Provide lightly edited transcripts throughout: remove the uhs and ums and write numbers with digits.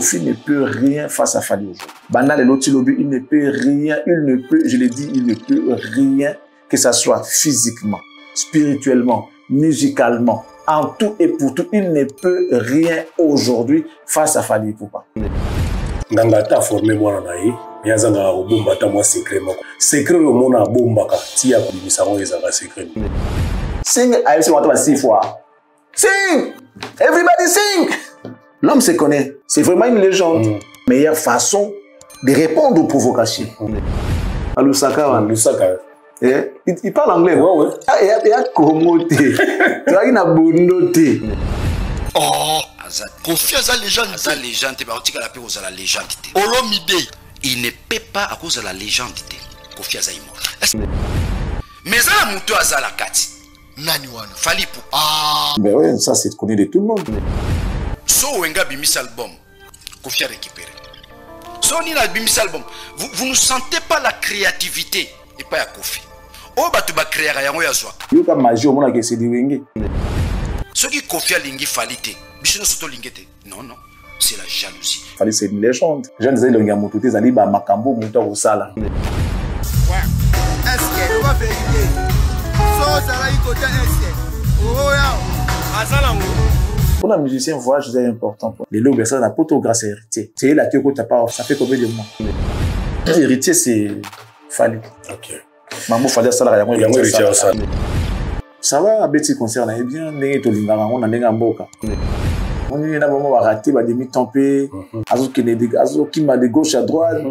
Kofi ne peut rien face à Fally aujourd'hui. Banda le Lotilobi, il ne peut rien, je l'ai dit, il ne peut rien, que ça soit physiquement, spirituellement, musicalement, en tout et pour tout, il ne peut rien aujourd'hui face à Fally Ipupa. Ngangata formé moi naïe, yazanga obomba ta moi secret moko. Secret le mona bomba ka tia ko bisango ezanga secret. Sing, I say what 6 fois. Sing! Everybody sing! L'homme se connaît. C'est vraiment une légende. Meilleure façon de répondre aux provocations. À Lusaka, il parle anglais. Ouais. Il y a Komote. Tu vois, il y a Bondote. Oh, Kofi a la légende. La légende, la légende. Olomide, il ne peut pas à cause de la légende. Kofi a mort. Mais ça, la moto a la kati. Nani wana. Fally Ipupa. Ah. Ben oui, ça c'est connu de tout le monde. So Wenga bimis album, Kofi a récupéré. So Nina bimis album, vous ne sentez pas la créativité et pas à Kofi. Oh bah tu vas créer rien ou yazwa. Yo ka magie au monde que c'est Wenge. Ce qui Kofi a lingi Fally, bichino soto lingete. Non, c'est la jalousie. Fally c'est une légende. Je disais le gars mototé zali ba makambo muto au sala. Ouais. Est-ce que va vérifier? So ça là il côté est. Oh ya. Asalango. Pour un musicien, voyage c'est important. Les lots, ça n'a pas tout grâce à héritier. C'est la théorie que tu as pas. Ça fait combien de mois? Héritier, c'est Fally. Ok. Maman Fally ça là, il y a un héritier ça. Ça va, Betty concerne eh bien, n'est to lingara, on a n'enga mboka. On est là vraiment à rater, va demi tempé, azo Kennedy, azo qui m'a de gauche à droite,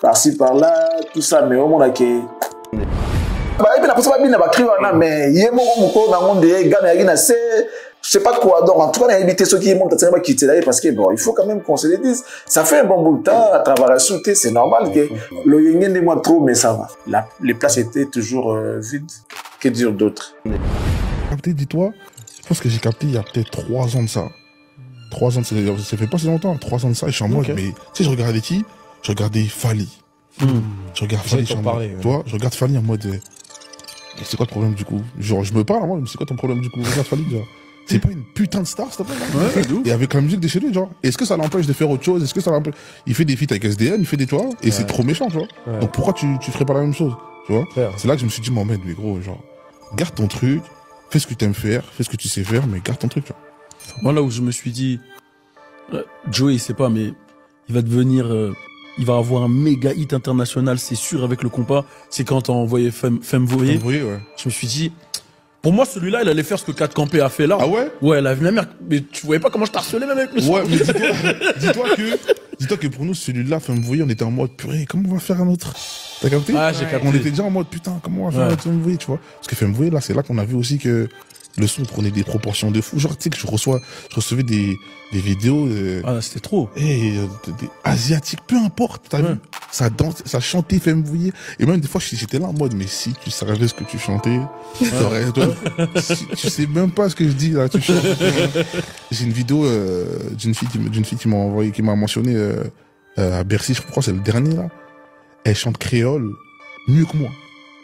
par-ci par-là, tout ça, mais au moins que. Bah, et puis la personne va bien crier mais il y a mon moko dans monde de gars, mais c'est je sais pas quoi, donc en tout cas, on a évité ceux qui montent à quitter là parce que bon, il faut quand même qu'on se le dise. Ça fait un bon bout de temps à travers la sauté, c'est normal que le yengen des mois trop, mais ça va. Les places étaient toujours vides. Que dire d'autre? Dis-toi, je pense que j'ai capté il y a peut-être 3 ans de ça. 3 ans, ça fait pas si longtemps, 3 ans de ça, et je suis en mode, mais tu sais, je regardais qui? Je regardais Fally. Je regarde Fally, je regarde Fally en mode. C'est quoi le problème du coup? Genre, je me parle, moi, mais c'est quoi ton problème du coup? Regarde Fally, genre. C'est pas une putain de star, s'il te plaît. Ouais, et avec la musique de chez lui, genre. Est-ce que ça l'empêche de faire autre chose? Est-ce que ça l'empêche? Il fait des feats avec SDM, il fait des toits, et c'est trop méchant, tu vois. Ouais. Donc pourquoi tu ferais pas la même chose? Tu vois? C'est là que je me suis dit, Mohamed, mais gros, genre, garde ton truc, fais ce que tu aimes faire, fais ce que tu sais faire, mais garde ton truc, tu vois. Moi, là où je me suis dit, Joey, il sait pas, mais il va devenir, il va avoir un méga hit international, c'est sûr, avec le compas. C'est quand t'as envoyé Femme Voyer. Ouais. Je me suis dit, pour moi, celui-là, il allait faire ce que 4 Campé a fait là. Ah ouais? Ouais, la mère, mais tu voyais pas comment je t'harcelais même avec le son. Ouais, mais dis-toi que pour nous, celui-là, Femme Voyer, on était en mode, purée, comment on va faire un autre? T'as capté? Ah, j'ai capté. On était déjà en mode, putain, comment on va faire un autre Femme Voyer, tu vois? Parce que Femme Voyer, là, c'est là qu'on a vu aussi que le son prenait des proportions de fou. Genre, tu sais que je recevais des vidéos. Ah, c'était trop. Des asiatiques, peu importe, t'as vu? Ça danse, ça chantait, Femme Voyer. Et même des fois, j'étais là en mode, mais si tu savais ce que tu chantais, tu sais même pas ce que je dis, là, tu chantes. J'ai une vidéo, d'une fille qui m'a envoyé, qui m'a mentionné, à Bercy, je crois, c'est le dernier, là. Elle chante créole mieux que moi.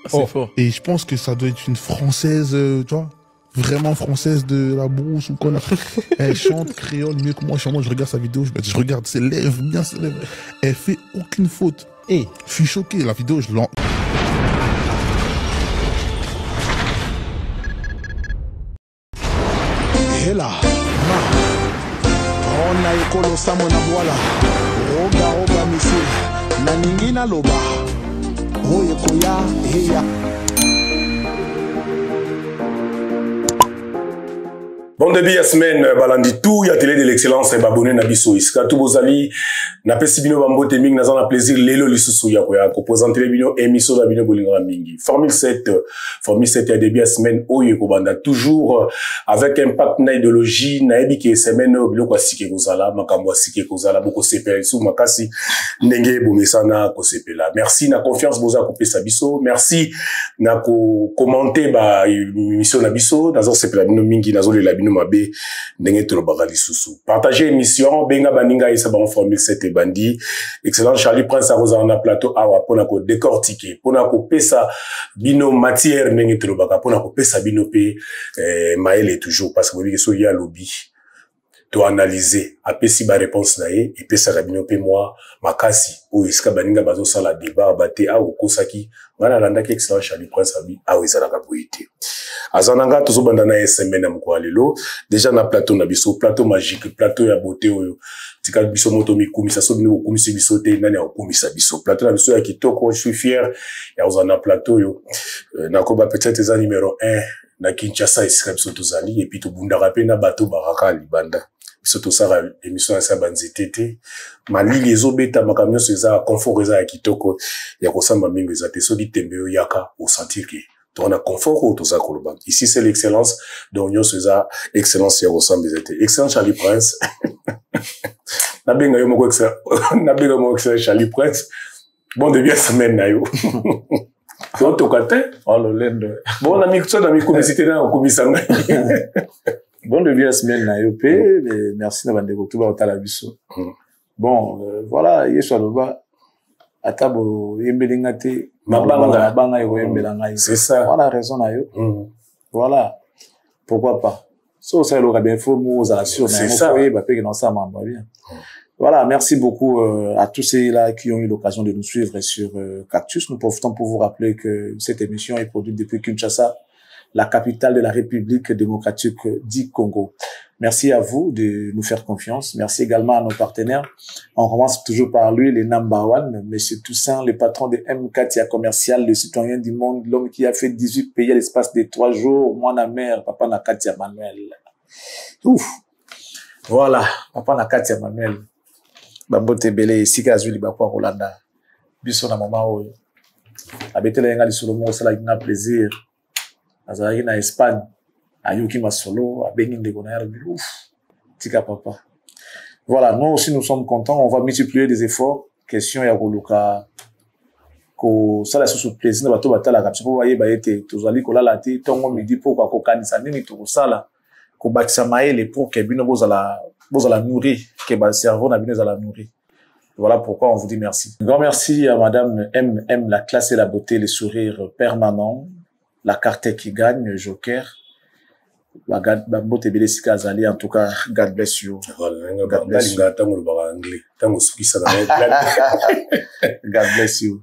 C'est fort. Et je pense que ça doit être une française, tu vois, vraiment française de la brousse ou quoi. Elle chante créole mieux que moi. Je regarde sa vidéo, je regarde ses lèvres, bien ses lèvres. Elle fait aucune faute. Et je suis choqué. La vidéo, je l'en... Et là, on a écolo samona voilà. Roga missile. Naningina loba. Oye koya, heya. Bon début ya semaine balandi tout ya télé de l'excellence et babonné na biso iska tout bozali na pesi bino bambote mingi na zana plaisir lelo lisusu ya ko présenter bino émission na bino bolinga mingi formule 7 ya début ya semaine oyo ko banda toujours avec impact na idéologie na ebiki semaine biloko asike kozala makambo asike kozala boko sepela sou makasi ndenge bomesana ko sepela merci na confiance boza ko pesa biso merci na ko commenter ba émission na biso na zo sepela bino mingi na zo lela bino mabe ndenge tolobaka lisusu partager émission benga baninga isa ba formule 7 et bandi excellent Charlie Prince aroza na plateau awa pona ko décortiquer pona ko pesa bino matière ndenge tolobaka pona ko pesa bino pe maele toujours parce que so ya lobby to analyser apesi ba réponse na ye et puis ça rabino pe moi makasi o iska baninga bazo sala débat baté a okosaki ngana landa ki excellent Charlie Prince abi a wezala ka boité azananga tozo banda na semaine na mkwalelo déjà na plateau na biso plateau magique plateau ya beauté oyo tika biso moto mikumisa so bino kumisa biso te nani akumisa biso plateau na biso ya kitoko je suis fier ya ozana plateau yo na ko ba peut-être za numéro 1 na Kinshasa iska biso tozali et puis to bunda rapena bato baraka libanda biso to sara émission ya banzitete malili ezobeta makamyo seza confort eza ya kitoko ya kosamba mingi za te so ditembe yo yaka au sentir que on a confort au toza koloba ici c'est l'excellence donc nyo seza excellence ya kosamba zete excellent Charlie Prince na benga yo moko excellent na benga mo excellent Charlie Prince bon début semaine na yo on te kate oh le lendo bon na mixo na mikomisité na komisanga bon début semaine na yo pe merci na bande ko tuba otala biso bon voilà yeso aloba atabo yembelinga te mabanga yo yembelanga c'est ça voilà raison na yo voilà pourquoi pas so ça le bien faut nous assurer c'est ça ba pe que non ça m'a bien. Voilà, merci beaucoup à tous ceux-là qui ont eu l'occasion de nous suivre sur Cactus. Nous profitons pour vous rappeler que cette émission est produite depuis Kinshasa, la capitale de la République démocratique du Congo. Merci à vous de nous faire confiance. Merci également à nos partenaires. On commence toujours par lui, le number one, Monsieur Toussaint, le patron de M4 Commercial, le citoyen du monde, l'homme qui a fait 18 pays à l'espace de 3 jours. Moi, na mère, papa na Katia Manuel. Ouf. Voilà, papa na Katia Manuel. Bambote belé sika azuli bakwa Rolanda biso na mama oyo abetela nga lisolo mo sala ina plaisir azali na Espagne ayuki masolo abengi ndeko na yarbi ouf tika papa. Voilà, nous aussi nous sommes contents, on va multiplier des efforts question ya koluka ko sala sous plaisir na bato batala ka tso baye bayete tozali kolala te tongo midi po kwa kokanisa nini to sala ko batisa maele pour que bino bozala nourri, que le cerveau n'a bien à la nourrir. Voilà pourquoi on vous dit merci. Un grand merci à Madame MM, la classe et la beauté, les sourires permanents, la carte qui gagne, Joker. En tout cas, God bless you. God bless you. God bless you.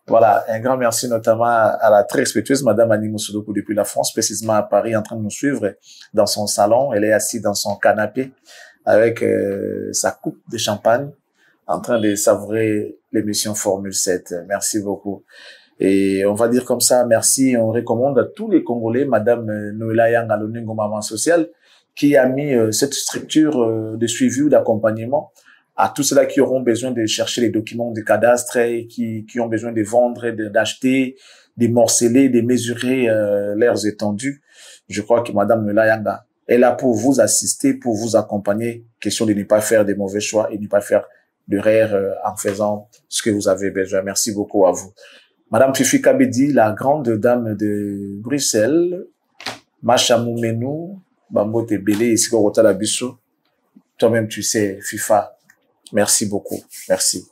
Voilà, un grand merci notamment à la très respectueuse Madame Annie Moussodoku depuis la France, précisément à Paris, en train de nous suivre dans son salon. Elle est assise dans son canapé avec sa coupe de champagne, en train de savourer l'émission Formule 7. Merci beaucoup. Et on va dire comme ça, merci. On recommande à tous les Congolais, Madame Noëlla Yangalonengo, maman sociale, qui a mis cette structure de suivi ou d'accompagnement à tous ceux-là qui auront besoin de chercher les documents de cadastre et qui ont besoin de vendre, d'acheter, de morceler, de mesurer leurs étendues. Je crois que Madame Noëlla Yanga est là pour vous assister, pour vous accompagner. Question de ne pas faire de mauvais choix et ne pas faire d'erreurs en faisant ce que vous avez besoin. Merci beaucoup à vous. Madame Fifi Kabedi, la grande dame de Bruxelles, Machamou Menou, Bambote Belé, ici au Rotala Bissou. Toi-même, tu sais, FIFA. Merci beaucoup. Merci.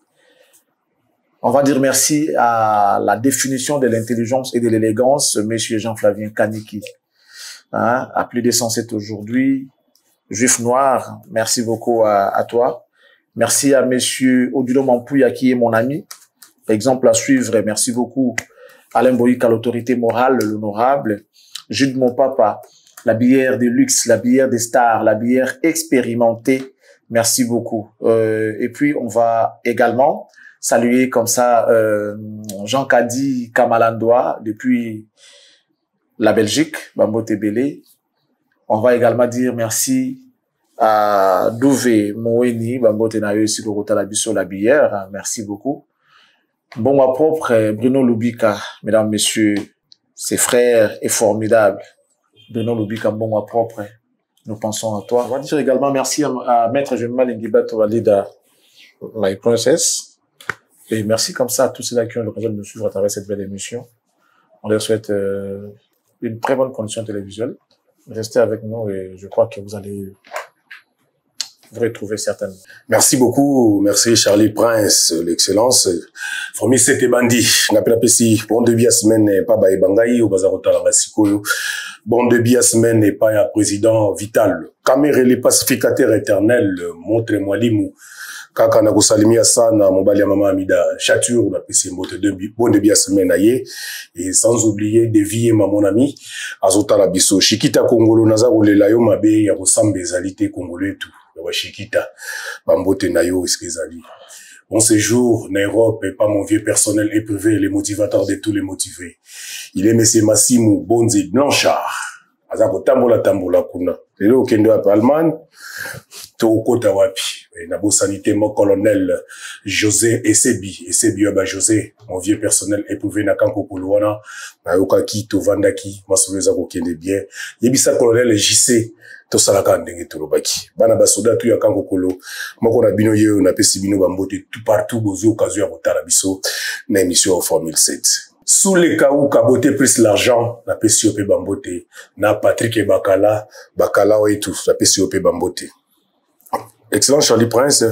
On va dire merci à la définition de l'intelligence et de l'élégance, Monsieur Jean-Flavien Kaniki. Hein, à plus de 107 aujourd'hui, juif noir, merci beaucoup à toi. Merci à Monsieur Odilo Mampouya qui est mon ami. Exemple à suivre, merci beaucoup. Alain Boïka, l'autorité morale, l'honorable. Jude mon papa, la bière de luxe, la bière des stars, la bière expérimentée. Merci beaucoup. Et puis, on va également saluer comme ça Jean Kadi Kamalandoa depuis la Belgique, Bambo Tebele. On va également dire merci à Douvé Moeni, Bambo Tenayo Sikorota Labiso la bière. Merci beaucoup. Bon, moi propre, Bruno Lubika, mesdames, messieurs, ses frères est formidable. Bruno Lubika, bon, moi propre, nous pensons à toi. On va dire également merci à Maître Jemal Nguiba Tovalida, My Princess. Et merci comme ça à tous ceux-là qui ont l'occasion de nous suivre à travers cette belle émission. On leur souhaite une très bonne condition télévisuelle. Restez avec nous et je crois que vous allez vous retrouvez certainement. Merci beaucoup. Merci Charlie Prince, l'excellence. Fourmi c'était bandi. N'appelle pas si bon début à semaine pas ba bangayi au bazar otala basikoyo. Bon début à semaine pas un président vital. Caméra les pacificateurs éternels. Montre-moi l'imou. Kaka na kusalimia sana mobali ya mama Amida Chature na pesi mbote bon début à semaine aye et sans oublier Devier mon ami azotala biso Shikita Kongolo naza kolela yo mabe ya kosamba ezalité congolais tout ya Shikita bambote na yo eskezali bon séjour na Europe et pas mon vieux personnel éprouvé les motivateurs de tous les motivés il est monsieur Massimo Bonzi Blanchard aza kotambola kuna lelo okendo ya Allemagne to kota wapi na beau sanité mon colonel José Esebi ba José mon vieux personnel éprouvé na kanko kolwana na yokaki to vandaki masoleza ko kende bien yebisa colonel JC to salaka ndenge to lobaki bana basoda tu ya kanko kolo moko na bino yeo na pesi bino bambote tout partout bozo occasion ya kotala biso na émission au Formule 7 sous les cas où kabote plus l'argent na pesi opé bambote na Patrick et Bakala et tout na pesi opé bambote. Excellent Charlie Prince,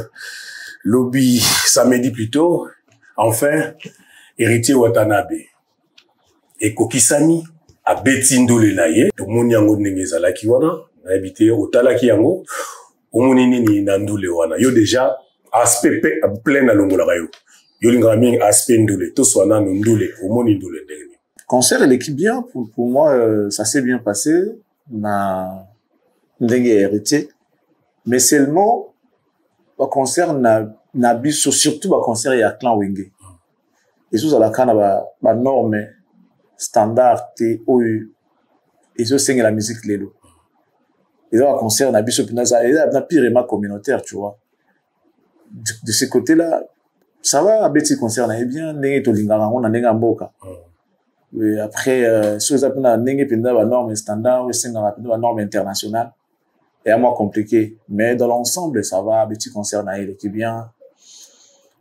lobby samedi plutôt, enfin, héritier Watanabe. Et Kokisami, a Betindo le naye, to moni yango ndenge ezalaki wana, na habité otalaki yango, omoni nini na ndule wana. Yo déjà, aspect plein na longola yo. Yo lingara mingi aspect ndule, to swana ndule, omoni ndule ndenge. Concert et l'équipe bien, pour moi, ça s'est bien passé, na ndenge héritier. Mais seulement, le concert n'a biso, surtout le concert y a clan Wenge. Et sous la canne, la norme standard TOU. Et ce c'est la musique lélo. Et là, le concert n'a biso, n'a pire communautaire, tu vois. De ce côté-là, ça va, un petit concert n'a bien, n'est to lingara, on a n'est mboka. Et après, sur les appels, n'est pas la norme standard, c'est la norme internationale. Et à moi compliqué, mais dans l'ensemble ça va, petit concert naïle qui bien,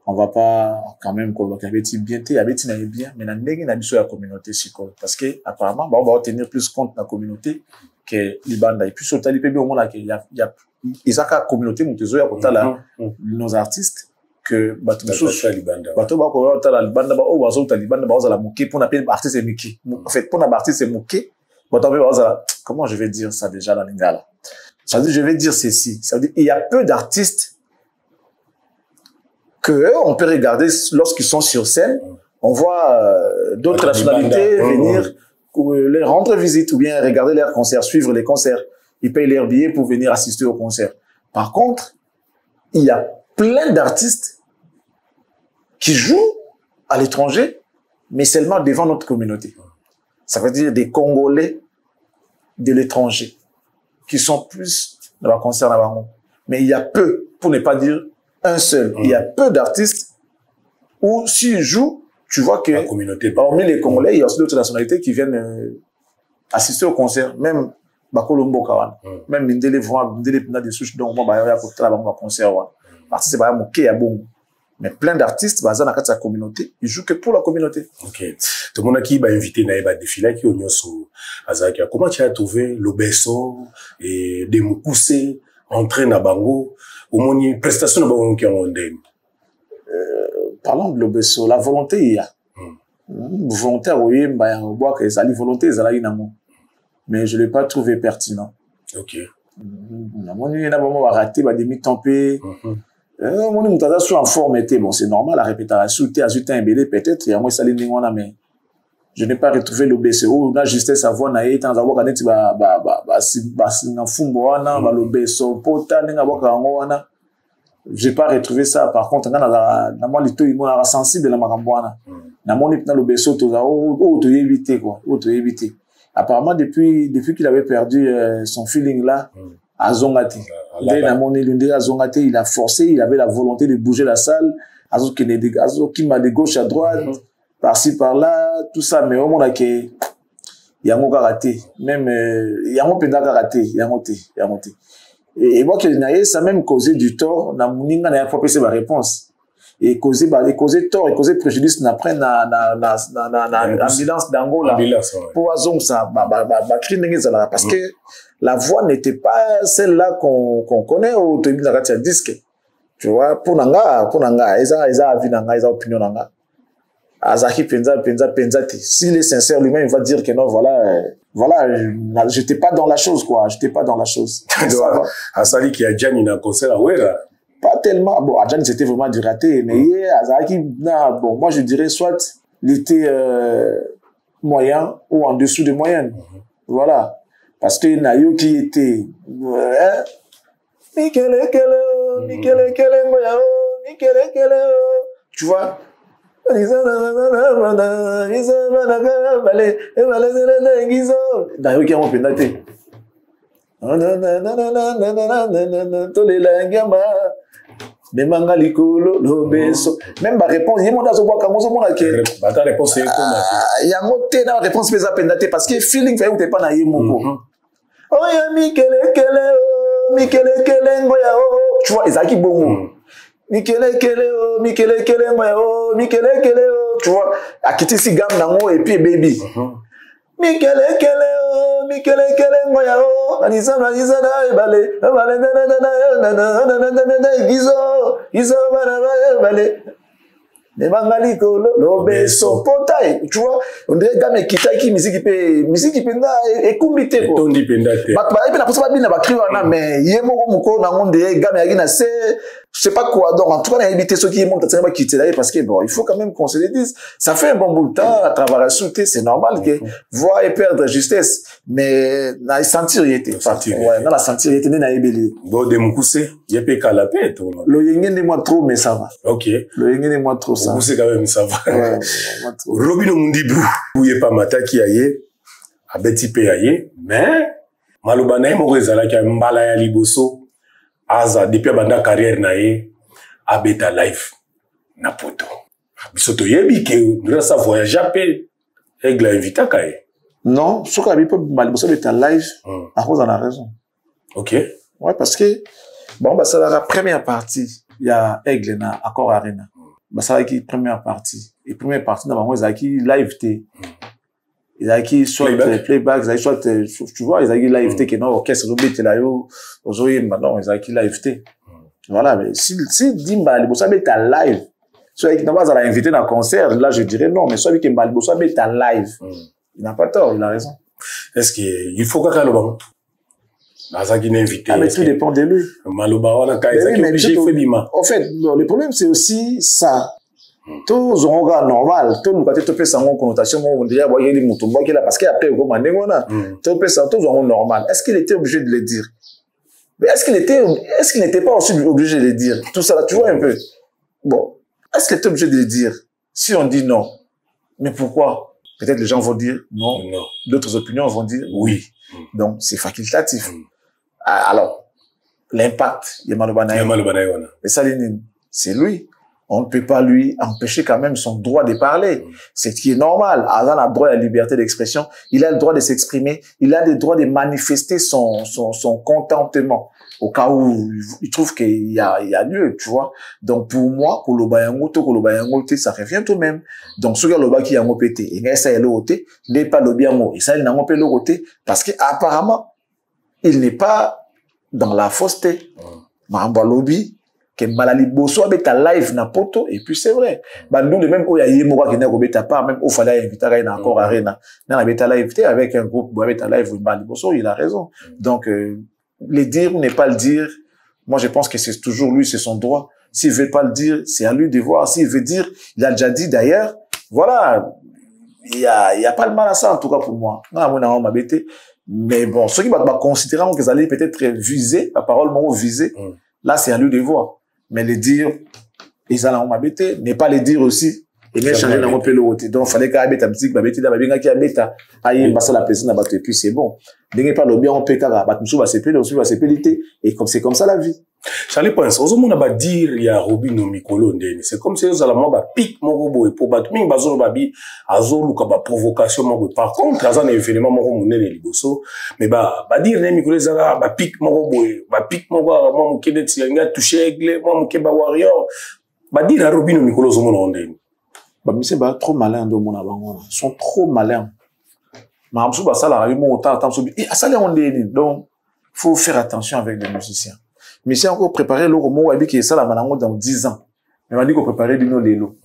on va pas quand même coloquer petit bien, petit naïle bien, mais n'andeng na biso la communauté siko, parce que apparemment on va tenir plus compte de la communauté que l'ibanda et puis sur tali pb au moins là qu'il y a isaka communauté mutezo ya kotala nos artistes que bato libanda bato ba ko kotala libanda ba o bazo tala libanda ba ozala moké pour na pe artiste c'est moké en fait pour na artiste c'est moké bato ba ozala comment je vais dire ça déjà dans lingala. Ça veut dire, je vais dire ceci. Ça veut dire, il y a peu d'artistes que on peut regarder lorsqu'ils sont sur scène. On voit d'autres nationalités venir les rendre visite ou bien regarder leurs concerts, suivre les concerts. Ils payent leurs billets pour venir assister aux concerts. Par contre, il y a plein d'artistes qui jouent à l'étranger, mais seulement devant notre communauté. Ça veut dire des Congolais de l'étranger qui sont plus dans le concert là-bas. Mais il y a peu, pour ne pas dire un seul, il y a peu d'artistes où s'ils jouent, tu vois que parmi les Congolais, il y a aussi d'autres nationalités qui viennent assister au concert, même Bakolombo Kawan, même Mindele Voix, Mindele Pina des Souches, donc moi, il y a un concert, parce que c'est pas un moqué à bon. Mais plein d'artistes, dans la communauté, ils jouent que pour la communauté. Ok. Tout le monde qui va inviter Naïba défilé qui est sur Azakia. Comment tu as trouvé l'Obesso et des Moukoussé, entrée na Bango, au moins une prestation de Bango qui ont ondé? Parlons de l'Obesso, la volonté, il y a. Volonté, oui, on voit que ça volonté, ça l'a mais je l'ai pas trouvé pertinent. Ok. On a vraiment raté, des mi-tempés. Mon mutaza soit en forme était bon, c'est normal, la répétition, t'es ajouté un bélé peut-être, il y a moins salé n'ingona, mais je n'ai pas retrouvé l'OBSO, on a juste sa voix naïe, tant d'avoir gagné, j'ai pas retrouvé ça, par contre, na moi, lito, il m'a sensible, la maramboana. Na mon ipna l'OBSO, to éviter, quoi, to éviter. Apparemment, depuis qu'il avait perdu, son feeling là, à Zongati. Il a forcé, il avait la volonté de bouger la salle. Qui m'a de gauche à droite, par-ci, par-là, tout ça. Mais au moins, il y a un karaté. Même, il y a un peu de karaté. Il y a un monté. Et moi, ça a même causé du tort. Na mouninga n'a pas passé ma réponse. et causer tort et causer préjudice après na ambulance d'Angola pour azong ça parce que la voix n'était pas celle-là qu'on connaît au début de la disque, tu vois. Pour nanga eza avis nanga eza opinion nanga azaki penza s'il est sincère lui-même il va dire que non, voilà, j'étais pas dans la chose, quoi. J'étais pas dans la chose. Asali qui a Gianni na concert à Ouera. Pas tellement. Bon, Gianni c'était vraiment du raté, mais Azaki, bon, moi je dirais soit il était moyen ou en dessous de moyenne. Voilà. Parce que Nayo qui était tu vois. Nayo qui a mon pénaté. Même ma réponse, il y a mon réponse, il y a mon réponse parce que feeling fait ou t'es pas naïe mon oh ya Mikele tu vois Isaki Bongo Mikele tu vois akiti si gamme nango et puis baby Mikele ngoya o anisa bale gizo bale Nebangali kolo lobeso potai tu vois on dirait gamme kitaki musique penda et kumbite ko tondi penda te ba na posa ba bina ba kriwa na mais yemo ko muko na ngonde gamme yaki na je sais pas quoi donc en tout cas on a évité ceux qui montent à quitter là parce que bon il faut quand même qu'on se le dise ça fait un bon bout de temps à travers la souté c'est normal que voir et perdre justesse mais na sentir y était ouais na la sentir y était na ebeli bon de mukuse yepe kala pe to le yengene moi trop mais ça va OK le yengene moi trop ça mukuse quand même ça va ouais Robino Mundibu ouye pas mataki aye abeti pe aye mais malobana mo rezala ka mbala ya liboso aza depuis banda carrière na ye abeta live na poto biso to yebi ke grâce à voyager pe Aigle invita kaye non ce qu'on a pas mal biso beta live à cause de la raison OK ouais parce que bon bah ça la première partie il y a Aigle na Accor Arena bah ça qui première partie et première partie na bango ezaki live té ils a qui soit playback ils a soit tu vois ils a qui live té que non orchestre robete là yo aujourd'hui maintenant ils a qui live té voilà mais si dit mal bo ça ta live soit qui n'a pas à inviter dans concert là je dirais non mais soit qui mal bo ça ta live il n'a pas tort il a raison est-ce que il faut que le bon Azaki invité mais tout dépend de lui maloba wana kaisa qui obligé fait bima en fait le problème c'est aussi ça tous on regarde normal tout nous quand tu fais ça en connotation on dirait ouais il est mutumba qui là parce qu'après comment ndengona tu fais ça tous on normal est-ce qu'il était obligé de le dire mais est-ce qu'il n'était pas aussi obligé de le dire tout ça là tu vois un peu bon est-ce qu'il était obligé de le dire si on dit non mais pourquoi peut-être les gens vont dire non d'autres opinions vont dire oui donc c'est facultatif alors l'impact il y a malobana et ça c'est lui. On ne peut pas lui empêcher quand même son droit de parler. C'est ce qui est normal. Azan a le droit à la liberté d'expression. Il a le droit de s'exprimer. Il a le droit de manifester son contentement. Au cas où il trouve qu'il y a lieu, tu vois. Donc, pour moi, ça revient tout de même. Donc, ce gars qui a un pété, il ça est l'autre, n'est pas le bien mot. Et ça, il n'a pas l'autre, parce qu'apparemment, il n'est pas dans la fausseté. Mahamba lobby, que malali bosso avec ta live na poto et puis c'est vrai bah nous le même où il y a yemora qui n'a pas part même au fallait inviter à Accor Arena na beta live avec un groupe avec ta live malali bosso il a raison donc le dire ou ne pas le dire moi je pense que c'est toujours lui c'est son droit s'il veut pas le dire c'est à lui de voir s'il veut dire il a déjà dit d'ailleurs voilà il y a pas de mal à ça en tout cas pour moi non moi on m'a bêté mais bon ceux qui va considérant qu'ils allaient peut-être viser la parole mot visé là c'est à lui de voir. Mais le dire, ils allaient m'habiter, mais pas le dire aussi, et bien changer dans mon pelo. Donc, il fallait qu'il y ait un petit babeti, là, bien qu'il y ait un aïe, bah, ça, la personne, bah, et puis c'est bon. Dès pas le bien, on peut qu'à, bah, nous, va s'épeler, on va s'épéliter. Et comme c'est comme ça la vie. Charlie pense, aux hommes, on a dire, il y a Robino Mikolo, c'est comme si ils allaient m'avoir pique, mon robot, et pour battre, mais, bazo, babi, azo, ou kaba provocation, mon robot. Par contre, à un événement, mon robot, les liboso, mais bah, dire, les Mikolo, zara, bah, pique, mon robot, bah, pique, mon robot, moi, mon kedet, si y a touché, aigle, moi, mon keba warrior. Bah, dire à Robino Mikolo Zomo Ondeni. Bah, mais c'est trop malin de mon avant. Ils sont trop malins. Mais en dessous, bah, ça, la radio, mon temps, et à ça, Ondeni. Donc, faut faire attention avec les musiciens. Mais c'est encore préparé le roman, qui est ça, la malango dans 10 ans. Mais on dit qu'on préparait du nom l'élo.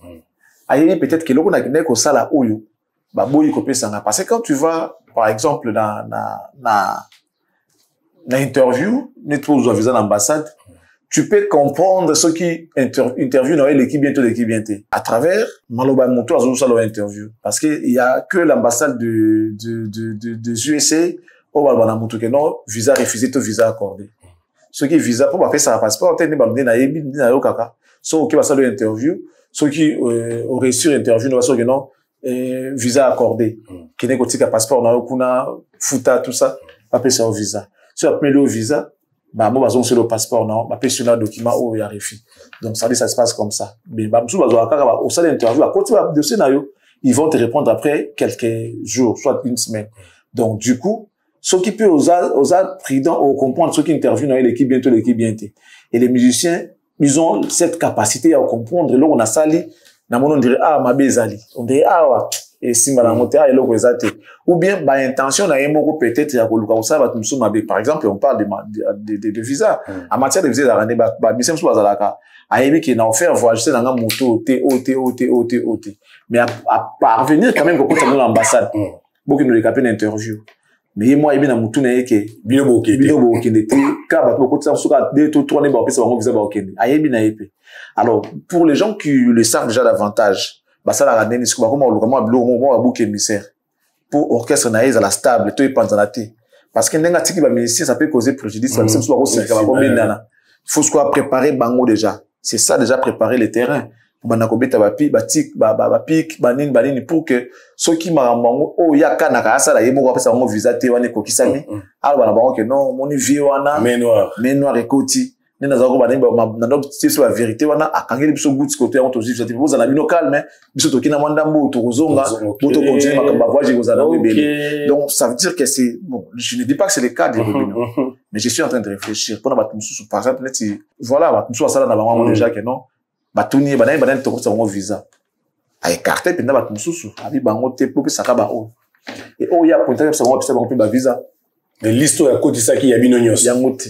Aïe, peut-être que l'on a gagné qu'on ça la oyo. Bah, boy, copé ça. Parce que quand tu vas, par exemple, dans interview, nettoie visa l'ambassade, tu peux comprendre ce qui interview dans l'équipe bientôt à travers Maloba Moto à ça leur interview. Parce que il y a que l'ambassade des USA au Balbana Moto que non, visa refusé, tout visa accordé. Ce qui visa, pour faire ça, passeport, t'es né balbé na yebi, na yo kaka. Ceux qui va ça leur interview, ceux qui auraient sur interview, nous va que non, visa accordé. Qui n'est qu'au passeport, na yo kuna, futa, tout ça, pas ça au visa. Si on appelle le visa, bah, moi, basons sur le passeport, non, bah, sur le document, oh, il y a refus. Donc, ça dit, ça se passe comme ça. Mais, bah, au sein de l'interview, à côté de scénario, ils vont te répondre après quelques jours, soit une semaine. Donc, du coup, ceux qui peuvent oser prudent, ou comprendre ceux qui interviewent dans l'équipe bientôt. Et les musiciens, ils ont cette capacité à comprendre. Et là, on a sali, on dirait, ah, ma bezali. On dirait, ah, ouais. Et si madame Motea est là, ou bien, bah, intention, peut-être, par exemple, on parle de visa. En matière de visa, mais à parvenir quand même, quand on l'ambassade, beaucoup nous les capés d'interview. Mais moi, il y a un que alors, pour les gens qui le savent déjà davantage, bah ça la ramener ce comment le bouc émissaire pour orchestre naïs à la stable tout est panzanaté parce que n'enga tiki ba musicien ça peut causer préjudice même soit aussi il faut soit préparer bango déjà c'est ça déjà préparer le terrain pour bana ko beta ba pi ba tik ba pic banini pour que ceux qui marambango oh ya kana ka ça la yemo ko pesa bango visa te wane ko kisami alors bana bango que non mon vie wana mais noir ekoti nena zako ba na donc c'est sur la vérité wana akangeli biso goût côté on tozif ça vous na bino calme biso tokina mwandambo tozonga moto continuer makamba voyage kozala bébé donc ça veut dire que c'est bon je ne dis pas que c'est le cas de Robino mais je suis en train de réfléchir pour na batumsu par exemple voilà batumsu sala na bango déjà que non batuni banani to ko bango visa a écarté penda batumsu abi bango te pour ça ka ba o et oh ya pointer ça bango pe ba visa mais l'histoire ya koti ça qui ya bino nyos ya ngote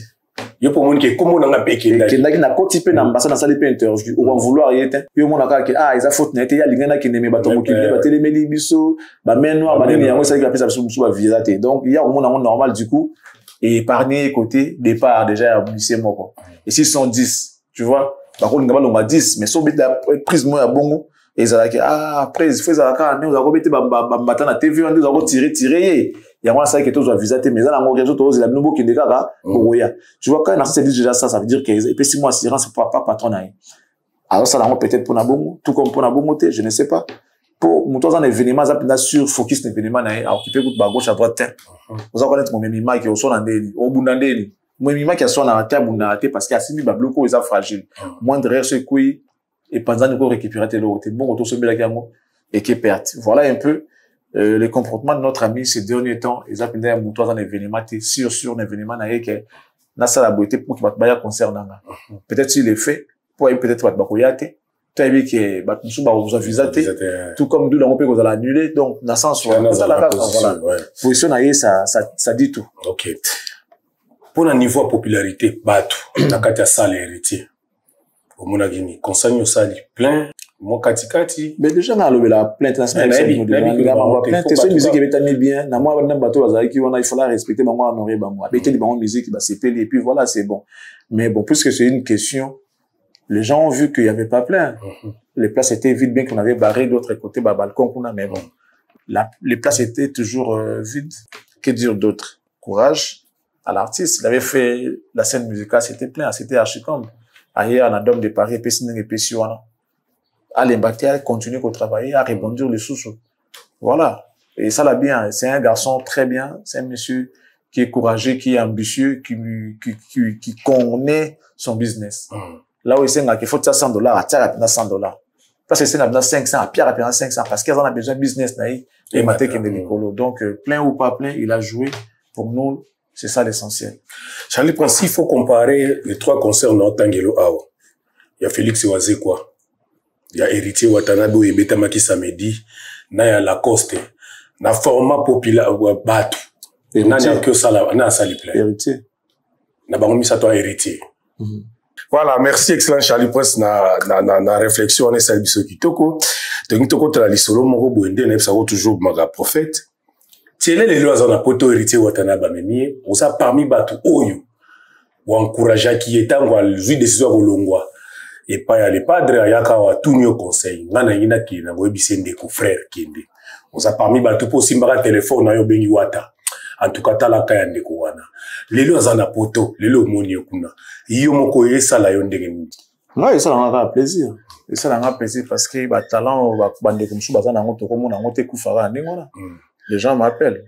yo pour mon que comment on a péké ndaki na koti pe na ambassade na sali pe interview ou en vouloir yete yo mona ka ke ah ils a faute nete ya lingana ki neme bato ki ba telemeli biso ba main noire ba nini yango sali ka pesa biso ba visa te donc il y a au monde normal du coup et épargner côté départ déjà à lycée moko et 610 tu vois par contre ngaba longa 10 mais so bit la prise moi ya bongo et ils a que ah après il faut ça ka ne on a robité ba na TV on doit tirer il y a moi ça que tous ont visité mais là en réseau tous la nouveau qui déclara oya tu vois quand on se dit déjà ça veut dire que et puis si moi assurance pas patron na alors ça là peut-être pour na bongo tout comme pour na bongo je ne sais pas pour mon temps un événement ça peut sur focus l'événement na occuper toute ba gauche à droite vous en connaître mon mimima qui au son ndeli au bundandeli mon mimima qui soit na tabuna parce qu'il a simi ba bloco ils a fragile moins derrière ce qui et pendant nous récupérer tes l'autre bon auto se mettre et qui perd voilà un peu le comportement de notre ami ces derniers temps ils ont pendant un moto dans un événement sur un événement na que na ça la beauté pour que ba concernant peut-être s'il est fait pour peut-être ba koyate tu as vu que ba tout ba vous visité tout comme nous on peut qu'on annuler donc dans sens voilà position na ça dit tout OK pour un niveau de popularité bateau na kati salle héritier au mona gini conseil au sali plein mon katikati mais déjà na la plainte na semaine c'est une musique qui est bien na moi na bateau bazaki on il faut la respecter bango honorer bango abete li bango musique ba c'est pelé et puis voilà c'est bon mais bon puisque c'est une question les gens ont vu qu'il y avait pas plein les places étaient vides bien qu'on avait barré d'autre côté ba balcon qu'on a mais bon les places étaient toujours vides que dire d'autre courage à l'artiste il avait fait la scène musicale c'était plein c'était archicombe ailleurs en Dôme de Paris et puis à l'embâter, à continuer à travailler, à rebondir les sous. Voilà. Et ça l'a bien. C'est un garçon très bien. C'est un monsieur qui est courageux, qui est ambitieux, qui connaît son business. Là où il sait qu'il faut $100, à tirer $100. Parce que c'est 500, à Pierre à 500, parce qu'ils en a besoin de business, et maté qui est l'écolo. Donc, plein ou pas plein, il a joué. Pour nous, c'est ça l'essentiel. Charlie Prince, il faut comparer les trois concerts dans Tangelo Awa. Il y a Félix Oazé quoi. Il y a héritier Watanabe et Betamaki samedi. Na ya Lacoste. Na format populaire batu. Na ya que ça là, na ça lui plaît. Héritier. Na bango misa toi héritier. Voilà, merci excellent Charlie Prince na réflexion on est ça biso kitoko. Donc toko tala lisolo moko boende na ça toujours maga prophète. Tiele les lois na poto héritier Watanabe memi, on ça parmi batu oyo. Ou encourager qui est tango lui décision kolongwa. Et pas les padres ayaka wa tout au conseil. Ngana ngina ki na boyebi sende ko frère kende. On ça parmi batu po simbara téléphone na yo bengi wata. En tout cas tala kaya ndeko wana. Lelo azana poto, lelo moni okuna. Iyo moko yesa la yo ndenge nini. Ouais, ça a plaisir. Et ça a plaisir parce que ba talent ba bande comme ça bazana ngoto ko mona ngote kufara ndengona. Les gens m'appellent,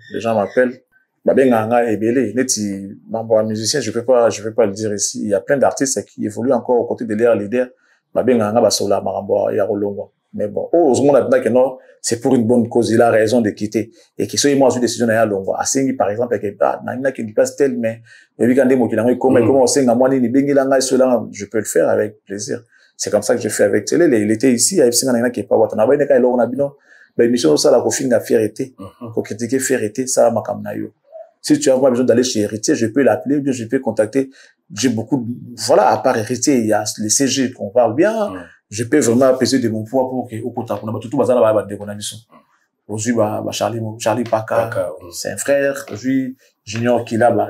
bah ben nganga ebele neti membre musicien, je peux pas le dire ici. Il y a plein d'artistes qui évoluent encore aux côtés de leurs leaders. Bah ben nganga ba sola marambo ya rolongo. Mais bon, heureusement là que non, c'est pour une bonne cause, il a raison de quitter et qui soit moi une décision à longo. Asengi par exemple que na qui place tel mais bigande mo ki na comment senga moi ni bengila ngai cela, je peux le faire avec plaisir. C'est comme ça que j'ai fait avec Télé. Il était ici, à FC Nana qui est pas Watanabe, il est là, on a bien. L'émission, ça, la confine la fierté. Pour critiquer fierté, ça, ma kamnayo. Si tu as besoin d'aller chez Héritier, je peux l'appeler, je peux contacter. J'ai beaucoup de, voilà, à part Héritier, il y a les CG qu'on parle bien. Je peux vraiment apaiser de mon poids pour que, au contact, on a tout bazar là-bas, des conditions. Aujourd'hui, Charlie Paka, c'est un frère. Aujourd'hui, Junior Kilaba,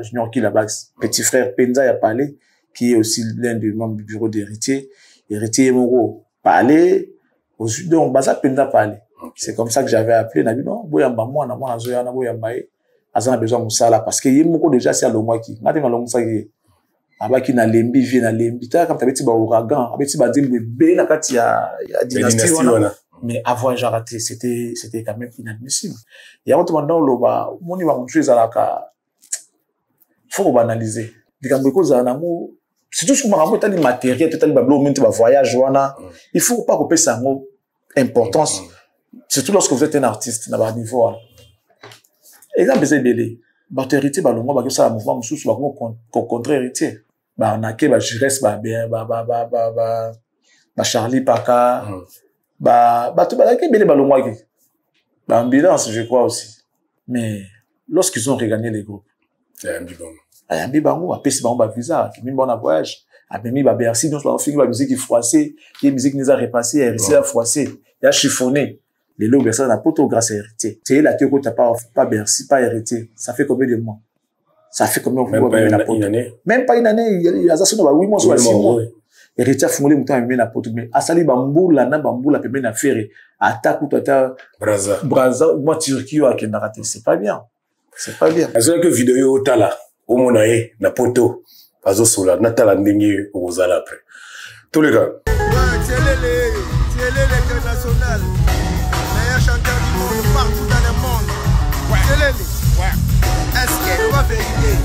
petit frère Penza y a parlé, qui est aussi l'un des membres du bureau d'Héritier. Héritier Moro parler. Aujourd'hui, donc, bazar Penza parler. C'est comme ça que j'avais appelé, n'a dit non, boyamba moi, na zoya na boyamba azana besoin musala parce que yemoko déjà c'est à l'omwaki. Ngati na lomsa ki abaki na lembi vie na lembi ta comme tabeti ba ouragan, abeti ba dimbe be na kati ya dynastie wana. Mais avoir raté, c'était quand même inadmissible. Il y a autre maintenant loba moni ba mutwe zalaka faut banaliser. Dikambo ko za nango c'est tout ce que makambo tali matériel, tali ba blo minti ba voyage wana. Il faut pas couper ça ngo importance. Surtout lorsque vous êtes un artiste, na ba niveau. Exemple, c'est belé. Bah, héritier, bah, le mois, bah, ça, mouvement, sous, bah, contre héritier. Bah, on a que, bah, Jures, bah, Charlie Paka. Tout, bah, que belé, bah, le mois, bah, ambulance, je crois aussi. Mais, lorsqu'ils ont regagné les groupes. Ayambi, bah, on a payé, bah, visa, qui m'a bon à voyage. Abemi, bah, Bercy, donc, on fait, bah, musique, il froissé, qui musique, nous a repassé, héritier, a froissé, il a chiffonné. Les lots, ça n'a pas tout grâce à héritier. C'est là que t'as pas Bercy, pas héritier. Ça fait combien de mois? Ça fait combien de mois? Même pas une année. Même pas une année. Il y a ça, 8 mois, soit 6 mois. Héritier a fumé mouton à la pote. Mais, asali bamboula, na bamboula, peut bien faire. Attaque ou tata. Braza, moi, Turquie, ou à Kenarate. C'est pas bien. C'est pas bien. Parce que vidéo, au tala, au monae, na poto, azo sola, na tala ndengue, au zala après. Tous les gars. Télé l'international. Chanteur du monde partout dans le monde. Ouais. Est-ce que va vérifier?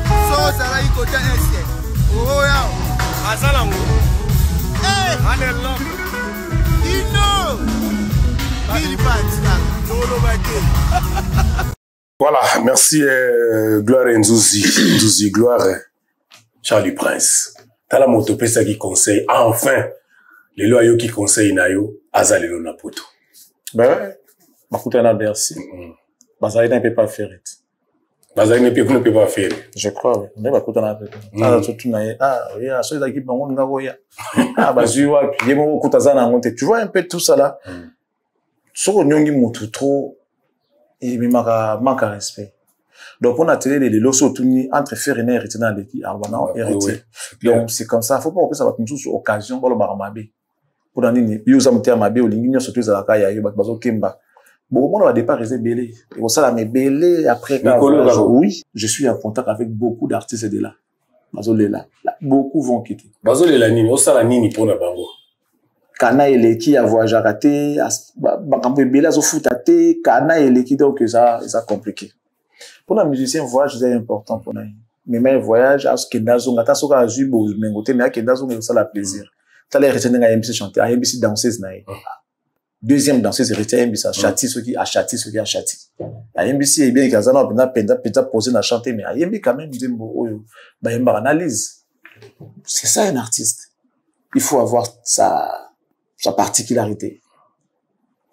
So ça là il côté est-ce que oh ya azalango eh alelo ino il bat voilà, merci Gloire Nzuzi Gloire Charlie Prince. T'as la moto pesa qui conseille enfin les loyaux qui conseillent nayo azalelo na poto. Ben ouais, Bakutana Bercy. Bazaïna ne peut pas faire. Bazaïna ne peut pas faire. Je crois, oui. Mais Bakutana peut pas. Ah, surtout, oui, à ceux qui vont nous envoyer. Ah, Bazuwa, puis il y a beaucoup Kutazana à monter. Tu vois un peu tout ça là. Sur Nyongi Moutou trop, il manque à respect. Donc, on a tiré les losos entre faire et héritier dans l'équipe, Arbana héritier. Donc, c'est comme ça. Faut pas que ça va comme sur occasion, pour le Baramabé. Pour dans nini yuza mutia mabe olingi surtout za la ya yo bazo kemba bon on va départ rester belé et ça la me belé après oui je suis en contact avec beaucoup d'artistes de là bazo là beaucoup vont quitter bazo la nini ça la nini pour na bango kana eleki ya voyage raté bakambo belé azo futate kana eleki donc ça compliqué pour un musicien voyage c'est important pour nous mais voyage à ce que nazo ngata soka azubo mengote mais à nazo mais ça la plaisir. Ça les héritiers n'a MBC chanter, MBC danseuse n'a. Deuxième danseuse héritier MBC a châti ceux qui a châti. La MBC est bien qu'azana penda poser na chanter mais MBC quand même dembo ba yemba analyse. C'est ça un artiste. Il faut avoir sa sa particularité.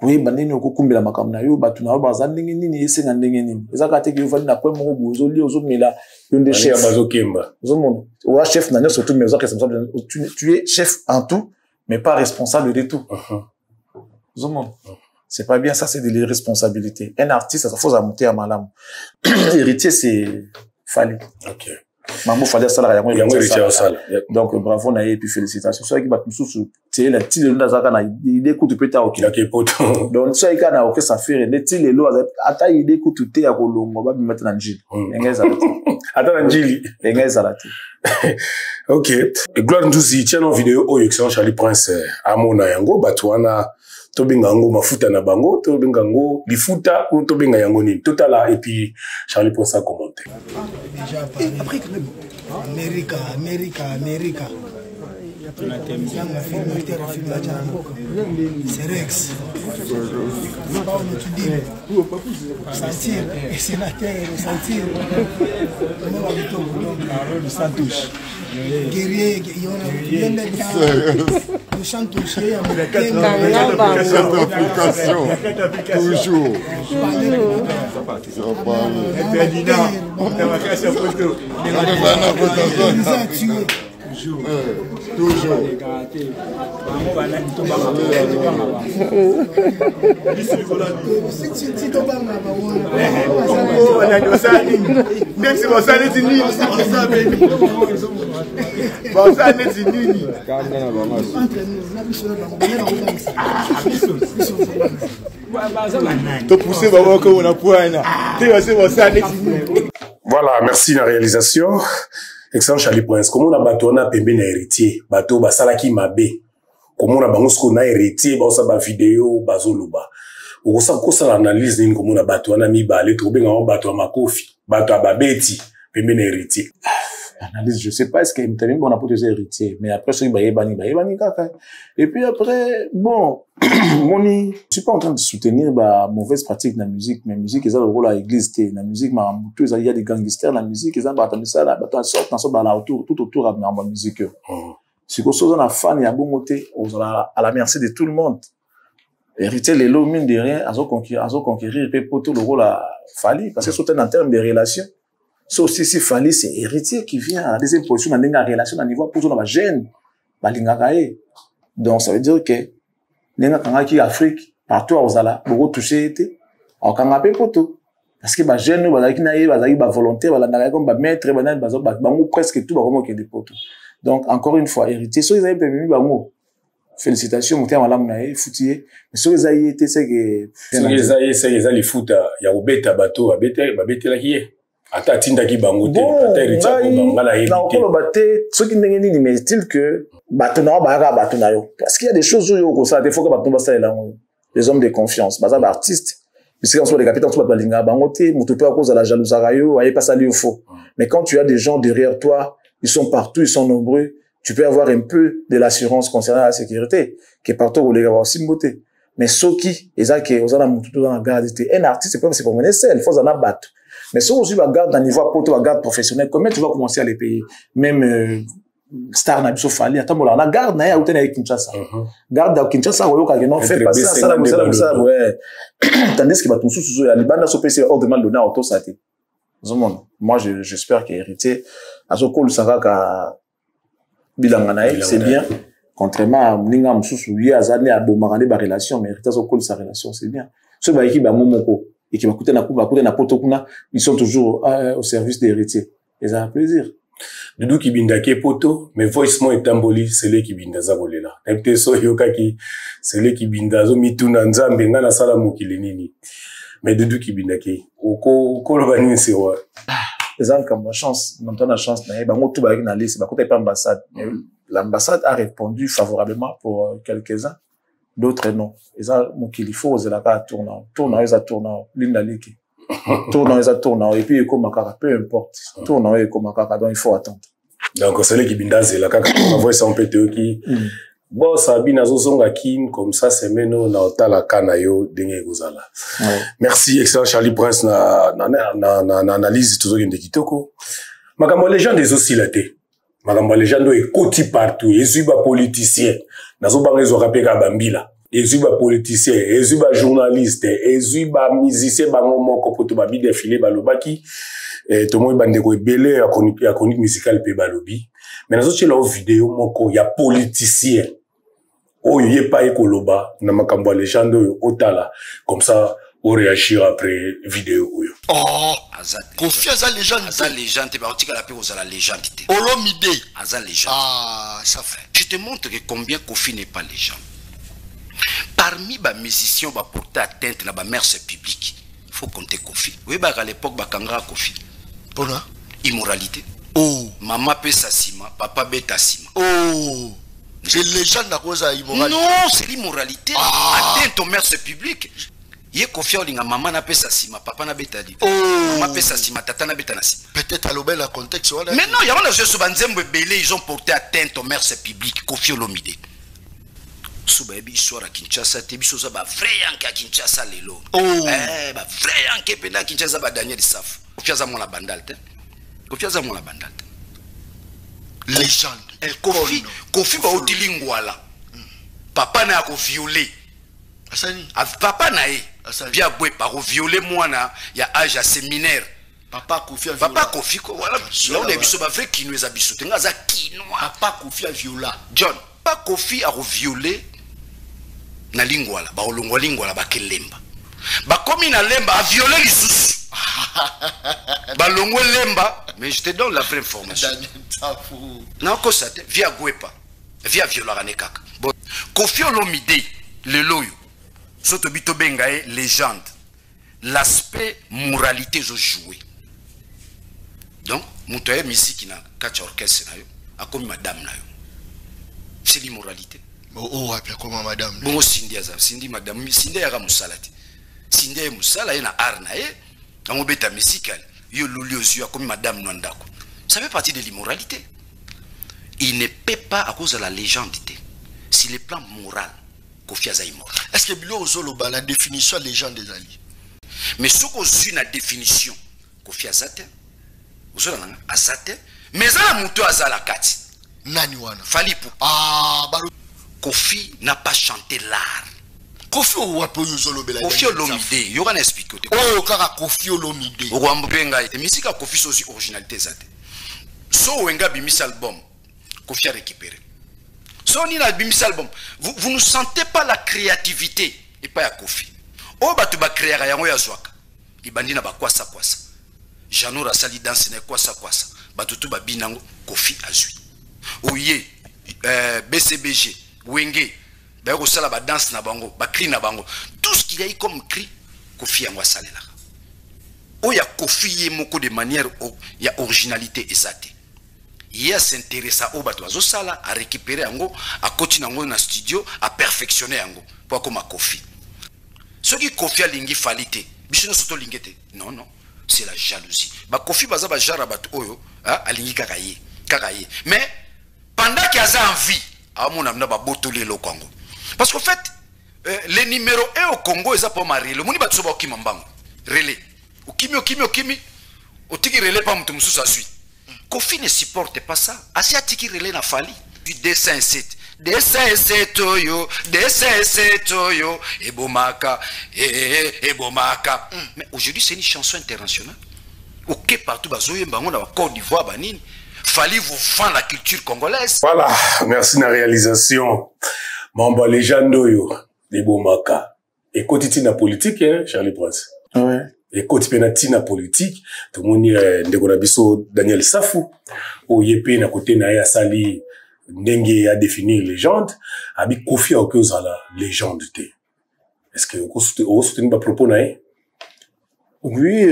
Oui, bandeni okukumbela makambo na yo batu na baza ndenge nini esenga ndenge nini. Ezaka te ki ufali na kwa moko bozo li ozo mela yonde chef bazo kemba. Ozo mona. Wa chef na surtout mais ozo responsable tu es chef en tout mais pas responsable de tout. Ozo mona. C'est pas bien ça, c'est de l'irresponsabilité. Un artiste ça faut monter à malam. Héritier c'est Fally. OK. Mambo Fally ça la donc bravo na et puis félicitations. Soit qui bat sous c'est la tile na zaka na idée écoute peut-être OK. Donc ça ikana OK ça fait les tile lo ata idée écoute te ya kolongo ba mettre na njili. Engeza ata na njili engeza la ti. OK. Gloire Nduzi tiens en vidéo au excellent Charlie Prince amona yango batwana tobenga yango mafuta na bango tobenga yango lifuta ou tobenga yango nini totala et puis Charlie Prince a commenté. Après quand même America c'est Rex sentir et sénateur sentir le Santos guerrier le Santos toujours toujours. Voilà, merci la réalisation. Excellent Charlie Prince. Comment on a battu on a pembe na héritier, bateau basalaki mabe. Comment on a bango ko na héritier, ba sa ba vidéo bazoloba. O sa ko sa analyse ni comment on a battu on a mi ba le trobenga on battu makofi, battu babeti pembe na héritier. Analyse, je sais pas est-ce qu'il me bon a pour des héritiers, mais après ça il bani kaka. Et puis après bon, je suis pas en train de soutenir bah mauvaise pratique dans la musique, mais musique ils ont le rôle à l'église té, dans la musique ma il y a des gangsters dans la musique ils ont battu ça là, battu sorte dans la autour tout autour de la musique. Si qu'on soit dans la fan il y a bon côté à la merci de tout le monde. Héritier les lots mine de rien à conquérir et pour tout le rôle à Fally parce que c'est en termes de relations. So aussi si Fally c'est héritier qui vient à la deuxième position dans une relation à niveau pour tout dans la gêne balingakae. Donc ça veut dire que nenga kanga ki Afrique partout aux ala beaucoup touché été au kanga pe poto parce que ba gêne bazaki na ye bazaki ba volontaire balandaka comme ba maître banane bango presque tout ba comme que des potos. Donc encore une fois héritier so ils avaient permis bango félicitations mon terme malamu na ye foutier mais so ils avaient été c'est que so ils allaient foot ya obeta bateau babete la qui ata tinda ki bango te ata héritier ko bangala ye na okolo baté ce qui ndenge nini mais style que bato na ba bato na yo parce qu'il y a des choses où yo ça des fois que bato ba ça là les hommes de confiance baza ba artistes puisque on soit les capitaines soit ba linga bango te mutu pe à cause de la jalousie yo aye pas ça lui faux mais quand tu as des gens derrière toi ils sont partout ils sont nombreux tu peux avoir un peu de l'assurance concernant la sécurité qui est partout où les gars aussi beauté mais soki ezaki ozana mutu dans la garde un artiste c'est pas mener seul faut en abattre. Mais si on garde dans le niveau poto, garde professionnel, comment tu vas commencer à les payer? Même star na biso Fally, attends bon la garde na ya utena avec Kinshasa. Garde à Kinshasa on yoka non fait pas ça ouais. Tandis que batunsu suzo ya libanda so pese hors de mal donné auto ça té. Moi j'espère que héritier azoko le saka ka bilanga na c'est bien. Contrairement à Mlinga Msusu lui azane a bombarder ba relation mais héritier azoko sa relation c'est bien. Ce ba équipe ba momoko et qui va coûter na poto ils sont toujours au service des héritiers et ça a plaisir. Dudu ki binda ke poto mais voicement etamboli c'est lui qui binda za bolela epte so yoka ki c'est lui qui binda zo mituna nzambe nga na sala mokili nini mais Dudu ki binda ke ko lo bani c'est wa les gens comme chance non la chance na ba motu ba na liste ba côté pas ambassade l'ambassade a répondu favorablement pour quelques-uns. D'autres non. Ils ont mon qu'il faut oser la carte tournant ils a tournant linda liki tournant ils a tournant et puis comme makaka peu importe tournant et comme makaka donc il faut attendre. Donc c'est les qui bindaze la kaka on voit ça on peut te qui bon ça bina zo zonga kim comme ça c'est meno na otala kana yo denge gozala. Merci excellent Charlie Prince na analyse tout ce qui kitoko makambo les gens des oscillatés makambo les gens do ekoti partout ezuba politicien nazo banga ezo rapeka bambila ezui ba politicien ezui ba journaliste ezui ba musicien bango moko poto ba bi défilé balobaki to moi bandeko ebele ya chronique musicale pe balobi mais nazo tshela o vidéo moko ya politicien oyo ye pa ekoloba na makambo ya légende oyo otala comme ça on réagir après vidéo oyo oh Kofi aza légende aza légende ba otika la pe ozala légende te Olomide aza légende ah ça fait je te montre que combien Kofi n'est pas légende parmi ba musiciens ba porter atteinte na ba mœurs publiques faut compter Kofi oui ba à l'époque ba kanga Kofi pona immoralité oh maman pe sasima papa beta sima oh c'est légende à cause de immoralité non c'est l'immoralité atteinte aux mœurs publiques ye Kofi olinga maman na pe sasima papa na beta di oh maman pe sasima tata na beta na sima peut-être à l'obel la contexte voilà mais non il y a des gens banzembo belé ils ont porté atteinte aux mœurs publiques Kofi Olomide suba ebi histoire à Kinshasa te biso za ba vrai yanke à Kinshasa lelo oh ba vrai yanke pena Kinshasa ba Daniel Saf Kofi aza mon la bandal te Kofi aza mon la bandal te légende Kofi ba otilingwala papa na ko violer asani papa na e bien boy ba ko violer mwana ya âge à séminaire papa Kofi papa Kofi ko voilà là on est biso ba vrai kinwe za biso te ngaza kinwa papa Kofi a viola John papa Kofi a violer na lingwala ba olongwa lingwala ba kelemba ba komi na lemba a violer lisusu ba longwe lemba mais je te donne la vraie information na ko ça via Gwepa via viola ne kaka bon Kofi Olomide le loyo soto bito bengae légende l'aspect moralité zo jouer donc mutoye musique na kacha orchestre na yo akomi madame na yo c'est l'immoralité oh apia comme madame bon Cindy aza Cindy madame Cindy ya musalati Cindy ya musala ye na arna ye na beta musical yo loliozu ya comme madame Nwandako ça fait partie de l'immoralité il ne peut pas à cause de la légende sur le plan moral Kofi aza immoral est-ce que bilo ozoloba la définition légende des alliés mais ce qu'on suit la définition Kofi azate ozola nanga azate mais za muto azala kati nani wana fali pour ah balo Kofi n'a pas chanté l'art. Kofi Olomide, yo kana expliquer. Oh kaka Kofi Olomide. Okwambenga ite musique Kofi sosi originalité zate. So wenga bimis album, Kofi a récupéré. So ni na bimis album, vous ne sentez pas la créativité et pas ya Kofi. Oh batu ba créer yango ya zwaka. Ibandi na ba kwasa. Janora sali danse na kwasa. Batu tu ba binango Kofi azui. Oye BCBG Wenge, d'ailleurs ça la danse na bango, ba cri na bango, tout ce qu'il y a comme cri, Kofi yango salela. O ya Kofi ye moko de manière il y a originalité exacte. Il y a s'intéresser au bato azo sala à récupérer yango, à continuer yango na studio, à perfectionner yango pour comme Kofi. Ce qui Kofi a lingi falite, biso no soto lingete. Non, c'est la jalousie. Ba Kofi baza ba jara bato oyo, a lingi kakaye. Mais pendant qu'il y a envie parce qu'en fait les numéros 1 au Congo ils pas marié le monde batso ba okimambango relais okimi otiki relais pas mutu mususu asui Kofi ne supporte pas ça asiatiki relais na fali du dessin 7 oyo ebomaka mais aujourd'hui c'est une chanson internationale OK partout bazoyemba ngo na Côte d'Ivoire banini fallait vous vendre la culture congolaise. Voilà, merci na réalisation. Mamba légende yo, les bomaka. Et côté na politique, hein, Charlie Prince. Ouais. Et côté penati na politique, tout le monde ndeko na biso Daniel Safou, o yepe na côté na ya sali ndenge a définir légende, abi Kofi a que za la légende té. Est-ce que vous soutenez pas propos na e? Oui,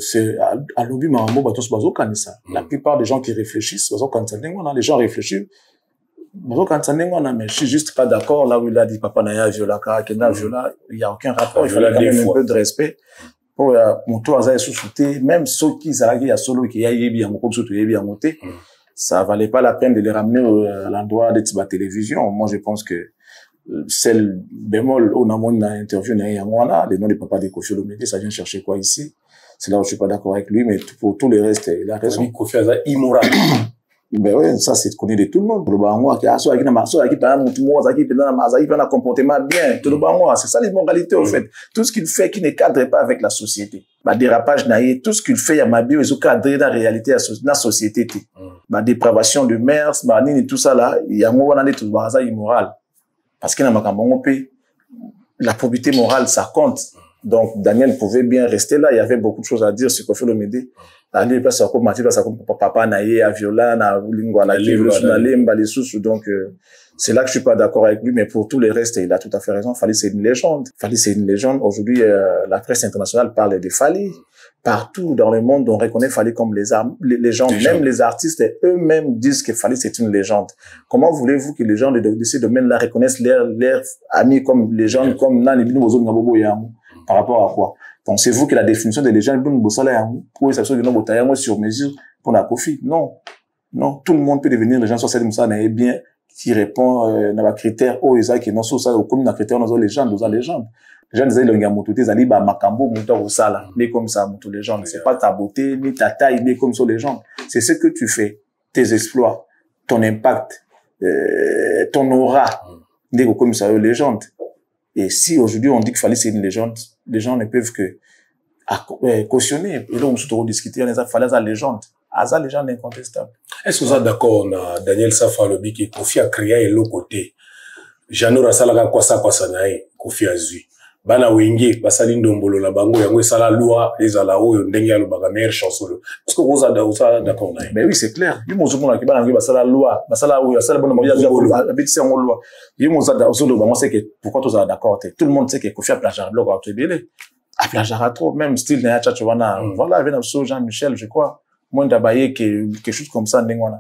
c'est à l'objet Marambo Batos Bazo Kanisa. La plupart des gens qui réfléchissent, Bazo Kansanengo, les gens réfléchissent. Bazo Kansanengo, mais je suis juste pas d'accord. Là où il a dit Papa Naya Violaka, Kenda Viola, il n'y a aucun rapport. Il faut quand même un peu de respect. Pour mon tour, ça est sous-souté. Même ceux qui s'arrêtent à solo, qui y a yebi à mon groupe, surtout yebi à monter, ça valait pas la peine de les ramener à l'endroit de Tiba Télévision. Moi, je pense que celle bémol on a mon interview les noms de Papa de Kofi Olomide, ça vient chercher quoi ici? C'est là où je suis pas d'accord avec lui, mais pour tout le reste il a raison. Kofi aza immoral. Ben oui, ça c'est connu de tout le monde. Le bango qui a soit qui un comportement bien. Tout le bango, c'est ça l'immoralité au fait. Tout ce qu'il fait qui ne cadre pas avec la société. Bah dérapage naïe, tout ce qu'il fait, il y a ma bio, ils ont cadré dans la réalité de la société. Bah dépravation de mœurs, bah ni tout ça là, il y a moi dans tout ça immoral. Parce qu'il y a ma la probité morale, ça compte. Donc Daniel pouvait bien rester là. Il y avait beaucoup de choses à dire sur Koffi Olomide. Aller place à comme papa naïe à viola na lingua na lemba les sous. Donc c'est là que je suis pas d'accord avec lui, mais pour tous les restes il a tout à fait raison. Fally c'est une légende. Fally c'est une légende. Aujourd'hui la presse internationale parle de Fally. Partout dans le monde on reconnaît Fally comme les légendes. Même les artistes eux-mêmes disent que Fally c'est une légende. Comment voulez-vous que les gens de ces domaines-là reconnaissent leurs amis comme légendes comme Nani Bino Bozo Ngabobo Yamu? Par rapport à quoi? Pensez-vous que la définition de légende pour ça sur mesure pour la Koffi? Non. Non. Tout le monde peut devenir légende sur cette émission bien qui répond à la critère au Isaac et non sur ça, comme la critère nos légendes, nos légendes. Les gens disaient le ngamoto zali ba makambo muto au sala, mais comme ça muto légende. C'est pas ta beauté ni ta taille, mais comme sur légende. C'est ce que tu fais, tes exploits, ton impact, ton aura, n'est comme ça légende. Et si aujourd'hui on dit qu'il fallait c'est une légende, les gens ne peuvent que cautionner. Et donc, on se discuter, il fallait la légende. La légende incontestable. Est-ce que vous êtes d'accord, Daniel Safa Lobi, qui Koffi a créé et l'autre côté? Janora Salaga Kwasa Kwasanae, Koffi a zui. Bana Wenge, Basali Ndombolo, la Bango, Yango, Sala Loi, les Alao, Ndengia, le Baga, meilleure chanson. Est-ce que vous êtes d'accord? Mais oui, c'est clair. Il y a mon qui va Basala Loi, Basala Ou, Basala Bonne Moya, habiter en loi. Il y a mon moi, c'est que pourquoi tous d'accord? Tout le monde sait que Koffi a plagiat blog à Tébélé. A plagiat trop, même style Naya Tchatchouana. Voilà, avec Jean-Michel, je crois. Moi, d'abayer quelque chose comme ça, Ndengwana.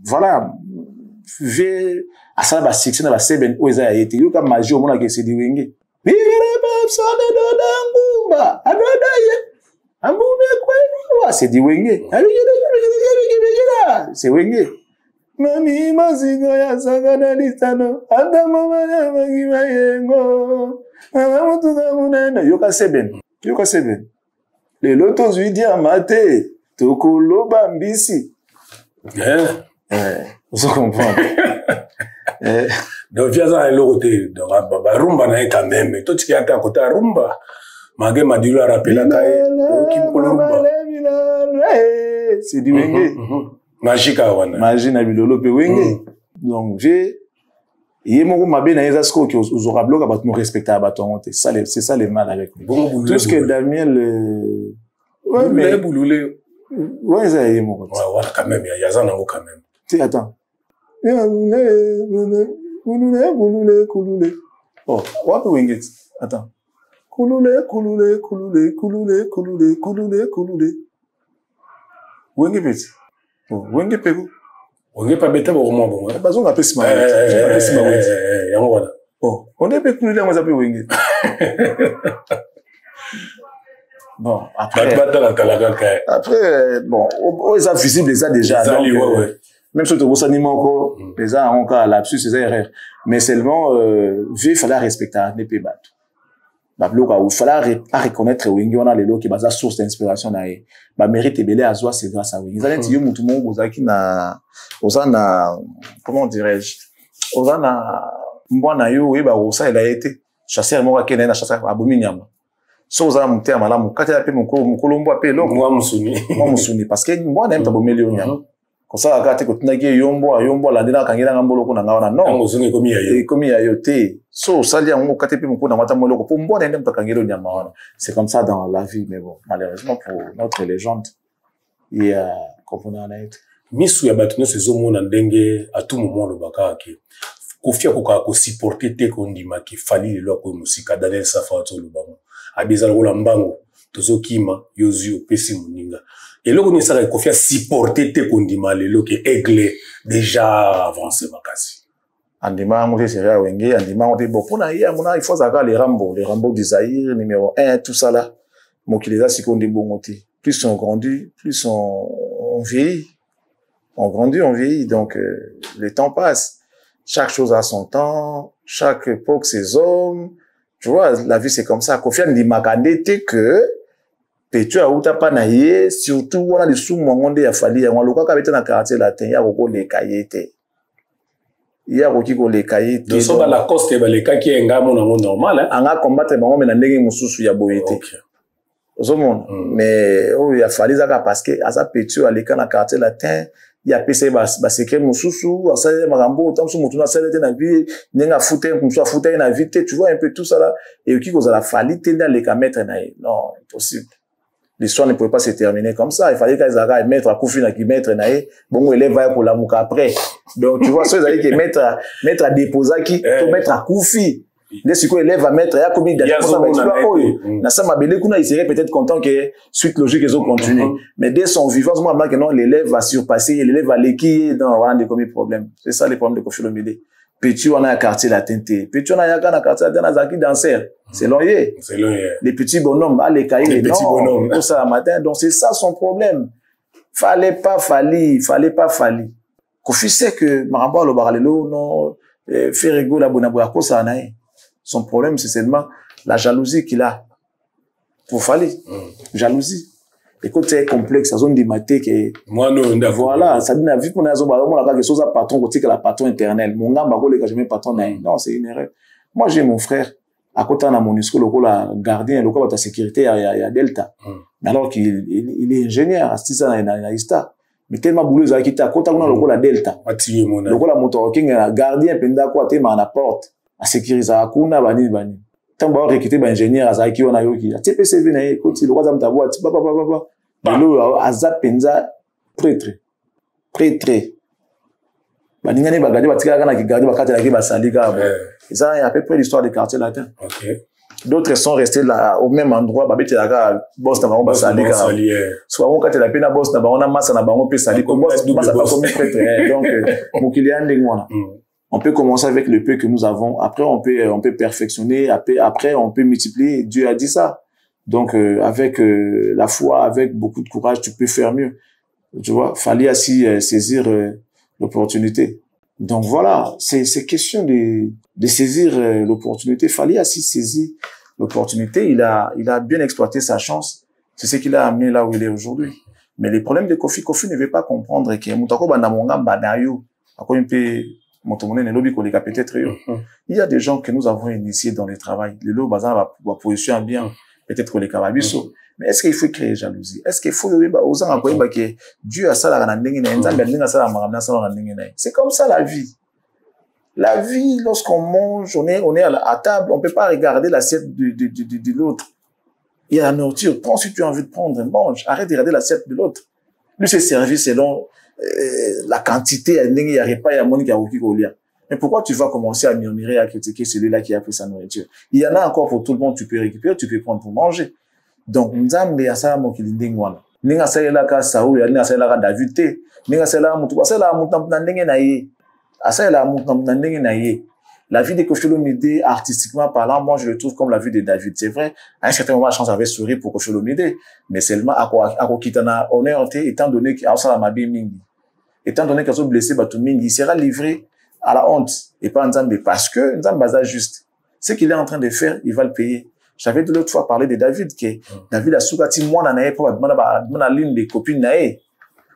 Voilà. J'ai, à ça, la section de la Seben, où ils ont été, il y a une magie au monde qui s'est dit, Wenge. C'est dit Wenge. C'est Wenge. Mami mazingo ya sagana listano anda mama ya magima yengo mama mutuka munenda yoka seben le loto zuidi amate tokoloba mbisi vous comprenez donc via ça l'autre donc rumba na quand même tout ce qui est à côté rumba mage madilu a rappelé kai kimkolumba c'est du Wenge. Magique à Wana. Magie na bilolo pe Wenge. Donc j'ai yemo mabe na ezasko qui aux orablo ka batmo respecter abaton ça c'est ça les mal avec lui. Tout ce que Daniel ouais mais bouloulé ouais ça yemo. Ouais voilà quand même il y a ça nango quand même. Tu attends. Kulule. Oh, wapi Wenge? Attends. Kulule. Wenge petit. Wenge pego. Wenge pas bête pour moi bon. Pas on appelle Sima. Yango voilà. Oh, on est peu kulule on s'appelle Wenge. Bon, après bon, ils ont visible les a déjà donc même si tu vois ça ni encore les a encore lapsus ces erreurs mais seulement il fallait respecter les pays battu. Il fallait reconnaître Wenge on a les lots qui basent source d'inspiration na e ba mérite belé azwa c'est grâce à Wenge ils allaient dire mutu mo bozaki na ozana comment dirais-je ozana mbwana yo e ba osa il a été chasseur mo ka kena na chasseur abumi nyama so ozana muté malamu kati ya pe mukolombo ape lo moi musuni parce que mbwana aime tabomeli yo nyama comme ça akate ko tunaki yombo la ndina kangela ngambolo ko na ngawana non musuni komi ya yo te so sali yango kate pe mukuna mata moloko pour mbwana ndem takangelo nyama wana c'est comme ça dans la vie mais bon malheureusement pour notre légende il y a comprenant naït misu ya batuno sezo mona ndenge à tout moment le baka ki Koffi akoka ko supporter te ko ndima ki Fally lelo ko musika Daniel Safa to lubango abizala ko lambango tozo kima yozu opesi muninga et loko ni sara Koffi a supporter te ko ndima lelo ki Aigle déjà avancé makasi andima ngote seria Wenge andima ngote bon pona ya mona il faut ça les Rambo du Zaïre numéro 1 tout ça là mokileza sikondi bongote plus on grandit plus on vieillit on grandit on vieillit donc le temps passe. Chaque chose a son temps, chaque époque ses hommes. Tu vois, la vie c'est comme ça. Koffi a dit makandete que Petu a uta pa na ye, surtout wana li sou mongonde ya fali ya wana loka kabete na quartier latin ya koko le kayete. Ya koki ko le kayete. Donc so ba la coste ba le kaki enga mo nango normal hein. Anga combattre bango me na ndenge mususu ya boyete. OK. Ozomon mais oh ya fali zaka parce que asa Petu a le kana quartier latin ya pese ba secret mususu asa magambo autant so mutuna salete na vie nenga fouter mususu fouter na vite tu vois un peu tout ça là et qui cause la fali tenda le ka mettre na non impossible. L'histoire ne pouvait pas se terminer comme ça. Il fallait qu'ils aillent mettre à Koufina qui mettre naé. Bon, élève va pour la mouka après. Donc, tu vois, ça, ils allaient qu'ils mettre à déposer qui, pour mettre à Koufi. Dès ce que l'élève va mettre, il y a combien d'années, na ça m'a belé kuna, il serait peut-être content que suite logique, ils ont continué. Mais dès son vivant, moi, que non, l'élève va surpasser, l'élève va l'équiller dans un des premiers problèmes. C'est ça, les problèmes de Kofi Olomide. Petit, on a un quartier latin. Petit, on a un quartier latin, on a un danser. C'est long, c'est long, les petits bonhommes, les cahiers, les petits bonhommes. Tout ça, matin. Donc, c'est ça son problème. Fallait pas Fali. Kofi sait que, Maramba, le baralelo, non, Ferrego, la Bonabouako, ça en a. Son problème, c'est seulement la jalousie qu'il a. Pour Fali. Jalousie. Écoute, c'est complexe, ça zone dimaté que. Moi, non, voilà, ça dit, la vie qu'on a, on a quelque chose à patron, côté que la patron éternel. Mon gars, bago, les gars, je mets patron, non, c'est une erreur. Moi, j'ai mon frère, à côté, on a mon escroc, le rôle gardien, le rôle de sécurité, il y a Delta. Mais alors qu'il est ingénieur, à ça, il y a Ista. Mais tellement bouleux, il a quitté à côté, on a le rôle à Delta. Le rôle à moteur, gardien, penda, quoi, t'es, à la porte, à sécuriser, à Kuna, bani. Tant que recruter, ingénieur, à Zaki, on a eu qui. TPCV, n'a écoute, le roi d'âme ta boîte, Lelo azap penza prêtre. Ba ningane ba gadi ba tika kana ki gadi ba kata ki ba salika. Ça est à peu près l'histoire des quartiers latins. OK. D'autres sont restés là au même endroit ba beti la boss na ba salika. Soit on kata la pena boss na ba on a massa na ba on peut salika boss massa pas comme prêtre. Donc mon client ndengwana. On peut commencer avec le peu que nous avons, après on peut perfectionner, après on peut multiplier. Dieu a dit ça. Donc, avec la foi, avec beaucoup de courage, tu peux faire mieux. Tu vois, fallait aussi saisir l'opportunité. Donc voilà, c'est question de saisir l'opportunité. Fallait aussi saisir l'opportunité. Il a bien exploité sa chance. C'est ce qui l'a amené là où il est aujourd'hui. Mais les problèmes de Kofi ne veut pas comprendre que peut-être il y a des gens que nous avons initiés dans le travail. Le lot bazar va position bien. Peut-être que les Karabiso. Mais est-ce qu'il faut créer jalousie? Est-ce qu'il faut que Dieu a ça la c'est comme ça la vie. La vie, lorsqu'on mange, on est à table, on peut pas regarder l'assiette de l'autre. Il y a la nourriture. Prends si tu as envie de prendre, mange. Arrête de regarder l'assiette de l'autre. Lui, c'est servi selon la quantité, il n'y a pas, il y a mon qui a mais pourquoi tu vas commencer à murmurer, à critiquer celui-là qui a pris sa nourriture? Il y en a encore pour tout le monde, tu peux récupérer, tu peux prendre pour manger. Donc, Nzambe a ça mo kilinding wana. Ninga sayela ka Saoul, ninga sayela ka David te. Ninga sayela mutu, sayela mutu na ndenge na ye. Asayela mutu na ndenge na ye. La vie de Kofi Olomide, artistiquement parlant, moi je le trouve comme la vie de David. C'est vrai, à un certain moment, la chance avait souri pour Kofi Olomide, mais seulement à Kitana honneur, étant donné qu'il a ça la mabi mingi. Étant donné qu'il a blessé Batu mingi, il sera livré à la honte et pas Nzambe parce que Nzambe baza juste. Ce qu'il est en train de faire, il va le payer. J'avais de l'autre fois parlé de David que David a soukati moi na probablement na ligne des copines nae.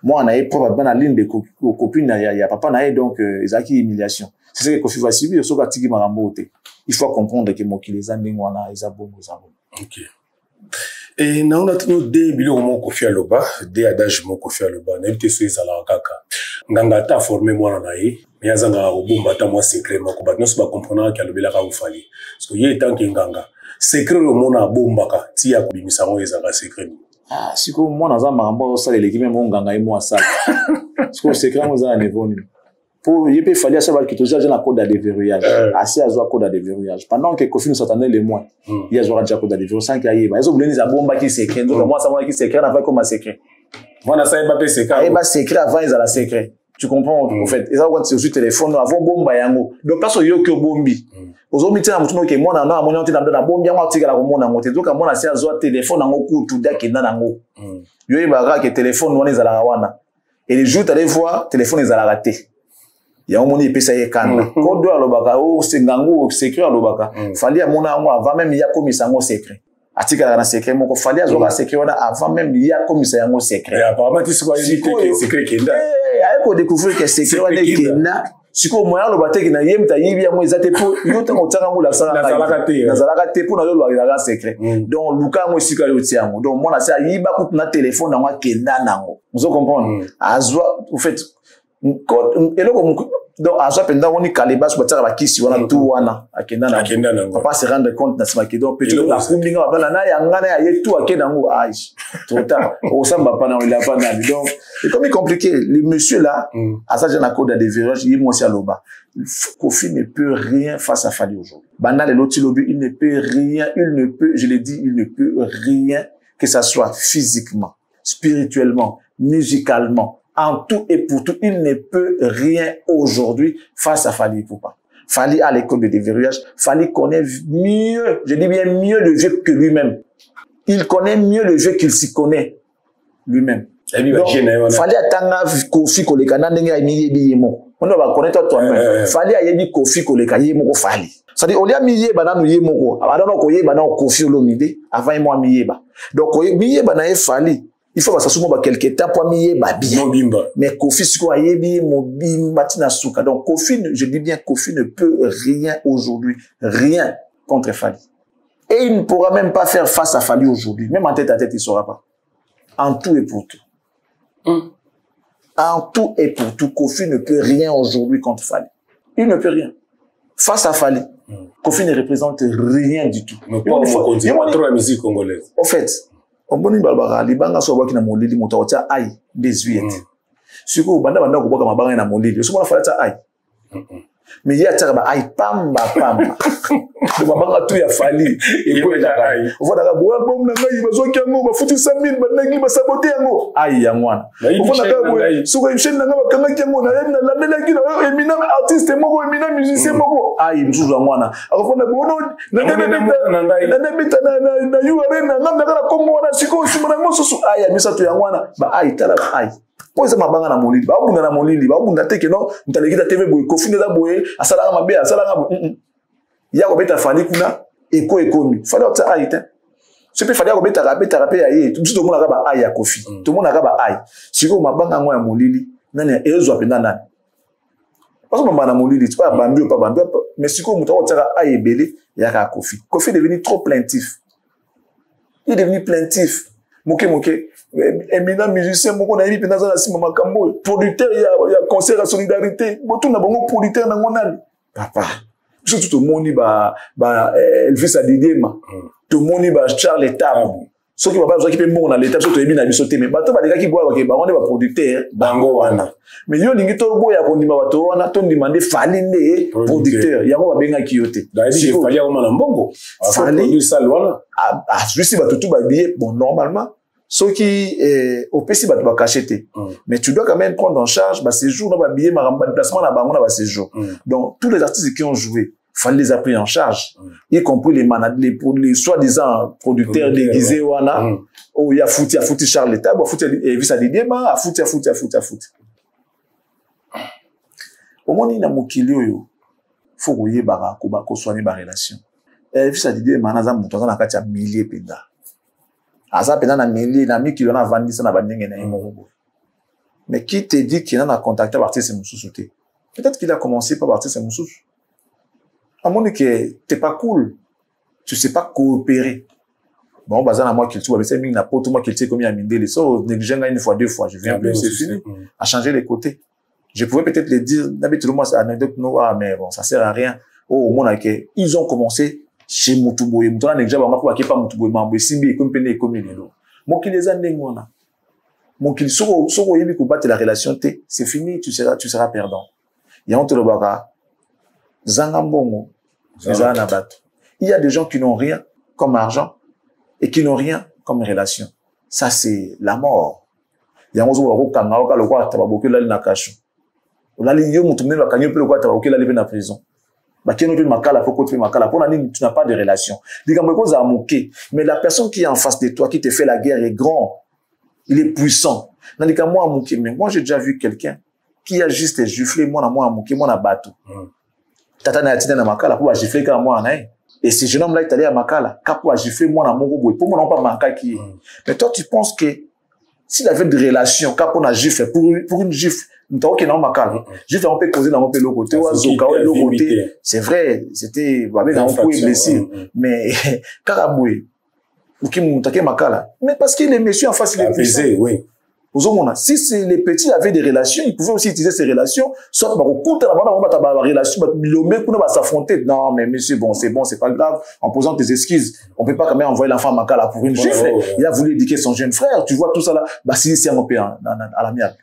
Moi na probablement na ligne des copines na ya papa nae donc ezaki humiliation. C'est ce que Kofi va subir soukati ki marambo te. Il faut comprendre que mo ki les anding wana ezabo. OK. Et na on a tenu de bilo mo Kofi aloba, de adage mo Kofi aloba, na bité so ezala kaka. Nganga ta formé moi na ye. Mais yazanga obumba ta moi secret mako ba nyonso ba comprendre que alobela ka ufali parce que ye tant que nganga secret le mona bombaka ti ya kubimisa ngo ezanga secret ah siko moi naza marambo ça l'équipe même nganga et moi ça siko secret mo za niveau ni pour ye peut fallait savoir que toujours j'ai la code de déverrouillage assez à jouer code de déverrouillage pendant que Kofi nous s'attendait les mois il y a joué déjà code de déverrouillage sans qu'il y ait ils ont voulu les bomba qui secret donc moi ça moi qui secret avec comme secret voilà ça pas secret et ba secret avant ils a la secret. Tu comprends, en fait. Et ça, quand c'est sur téléphone, avant bomba yango. Donc, personne yo que bombi. Aux hommes, tu as mon que moi, na mon yango, na bombi yango, tu as la mon yango. Donc, moi, na c'est à téléphone yango, tout da qui na yango. Yo, il va que téléphone, on est à la wana. Et les jours, tu allais voir, téléphone est à la raté. Il y a un moment, il peut s'aller kanda. Quand doit le baka, oh, c'est ngango, secret le baka. Fallait à mon yango, avant même, il y a comme sango secret. atika na secret moko fali azoka secret wana avant même il y a comme ça un secret et apparemment tu sais quoi il secret kenda aye ko découvrir que secret wana kenda siko moya lo bateki na yemta yibi ya mo ezate po yo tango tsaka ngula sala na zalaka te po na yo lo la secret donc luka mo sika yo tiango donc mona sa yiba ku na téléphone na ngwa kenda nango vous comprendre azwa au fait eloko donc azwa penda woni kaleba so bataka bakisi wana tout wana akenda nango papa se rendre compte na sima ke donc peut-être la kumbinga babala na yanga na ye tout akenda nango ai trop tard au samba pana il a pas na donc c'est comme compliqué le monsieur là à ça j'ai un code de verrouillage il moi aussi à loba Kofi ne peut rien face à Fally aujourd'hui bana le loti lobi il ne peut rien il ne peut je l'ai dit il ne peut rien que ça soit physiquement spirituellement musicalement en tout et pour tout, il ne peut rien aujourd'hui face à Fally Ipupa. Fally a l'école de déverrouillage. Fally connaît mieux, je dis bien mieux le jeu que lui-même. Il connaît mieux le jeu qu'il s'y connaît lui-même. Donc, Fally atanga Kofi kolekana ndenge ayemi yemo. On va connaître toi-même. Fally ayemi Kofi koleka yemo ko Fally. C'est-à-dire, on y a miye bananu yemo ko. Abadano ko yeba na Kofi olomide avant yemo miyeba. Donc miye bana Fally. Il faut que ça soit quelque temps pour mieux bien. Mais Kofi siko ayebi mobimba tina suka. Donc Kofi, je dis bien Kofi ne peut rien aujourd'hui, rien contre Fally. Et il ne pourra même pas faire face à Fally aujourd'hui. Même en tête à tête, il ne saura pas. En tout et pour tout. En tout et pour tout, Kofi ne peut rien aujourd'hui contre Fally. Il ne peut rien. Face à Fally, Kofi ne représente rien du tout. Mais pas contre la musique congolaise. En fait, Oboni balbara libanga so baki na molili moto ota ai bezuete siko banda ko boka mabanga na molili so bona falata ai mais ya tara ba ai pamba do mabanga tu ya Fally e ko da ai voda ka boa bom na ngai bazoki yango ba futi 5000 banangi ba saboter yango ai ya ngwana voda ka boa siko imsheni na ngaba kanga yango na na landela kino eminent artiste moko eminent musicien moko ai mzuzu ya ngwana akofona bono na bita na URL na ngamba kana kombo na siko simana ngosusu ai ya misatu ya ngwana ba ai tala ai poza mabanga na molili ba bunda na molili ba bunda teke no ntalekita TV boy Kofi neza boy asala mabe asala ngabo ya ko beta Fally kuna eko ekomi Fally ota aita ce peut Fally ko beta rapé ya ye tout le monde ka ba ai ya Kofi tout le monde ka ba ai siko mabanga ngo ya molili nani ezo apenda nani parce que mabanga na molili tu pas bambi ou pas bambi mais siko muto ota ai ebele ya ka Kofi est devenu trop plaintif il est devenu plaintif moke éminent musicien moko na yebi penza na sima makambo producteur ya concert à solidarité botu na bongo producteur na ngonani papa surtout tout moni ba Elvis Adidiema tout moni ba Charles Tabu ceux qui va pas qui peut mon na l'état surtout yebi na biso te mais bato ba deka ki boa ba on ba producteur bango wana mais yo lingi to boya ko ndima bato wana to demander Fally ne producteur yango ba benga ki yote si Fally ko na mbongo Fally ça wana juste bato tout ba billet bon normalement ceux qui au PC va te cacher mais tu dois quand même prendre en charge bah séjour dans billet maramba déplacement là bas on a séjour donc tous les artistes qui ont joué Fally les a pris en charge y compris les managers les soi-disant producteurs déguisés wana oh il y a fouti Charles Tabu fouti Elvis Adidiema fouti au moins il na mokili oyo faut koye bara ko soigner ba relation Elvis Adidiema na za muto na kati ya milliers penda asa pena na mili na mi kilo na vandi ça na bandenge na yemo mais qui te dit qu'il en a contacté partir c'est Moussou peut-être qu'il a commencé par partir c'est Moussou à mon que t'es pas cool tu sais pas coopérer bon bazana moi qu'il tu vois c'est na poto moi qu'il tu comme il a mindé les so négligent une fois deux fois je viens plus c'est fini à changer les côtés je pouvais peut-être le dire d'habitude moi c'est anecdote non mais bon ça sert à rien oh mon que ils ont commencé chez Mutuboye mutona nekja ba ngako akepa Mutuboye mambo simbi comme pene comme lelo mokili ezande ngona mokili soko yebi ko battre la relation te c'est fini tu seras perdant ya onto lobaka zanga mbongo zana bato il y a des gens qui n'ont rien comme argent et qui n'ont rien comme relation ça c'est la mort ya ngozo ko kanga ka lokwa tababokela na kasho olali yo mutumne bakanyo pe lokwa tababokela libe na prison bakeno pe makala poko pe makala pona nini tu n'as pas de relation dikambo ko za moké mais la personne qui est en face de toi qui te fait la guerre est grand il est puissant nandika moi moké mais moi j'ai déjà vu quelqu'un qui a juste giflé moi na moké moi na bateau tata na yatina na makala pour gifler ka moi na et Et ce jeune homme-là est allé à Makala. Kapo a giflé moi dans mon gogo. Pour moi, on n'a pas manqué qui est. Mais toi, tu penses que s'il avait des relations, Kapo a giflé pour une gifle, nous t'avons qu'il y a Makala. Gifle, on peut causer dans mon l'autre côté, ou à Zoka, ou l'autre côté. C'est vrai, c'était, on peut blessé. Mais, Karaboué, ou qui m'a attaqué Makala. Mais parce que les messieurs en face, il est puissant. Oui. Si les petits avaient des relations, ils pouvaient aussi utiliser ces relations, soit par contre, la relation, s'affronter. Non, mais monsieur, bon, c'est pas grave. En posant tes excuses, on peut pas quand même envoyer l'enfant à Makala pour une gifle. Il a voulu éduquer son jeune frère. Tu vois tout ça là. Bah, si c'est un peu à la mienne.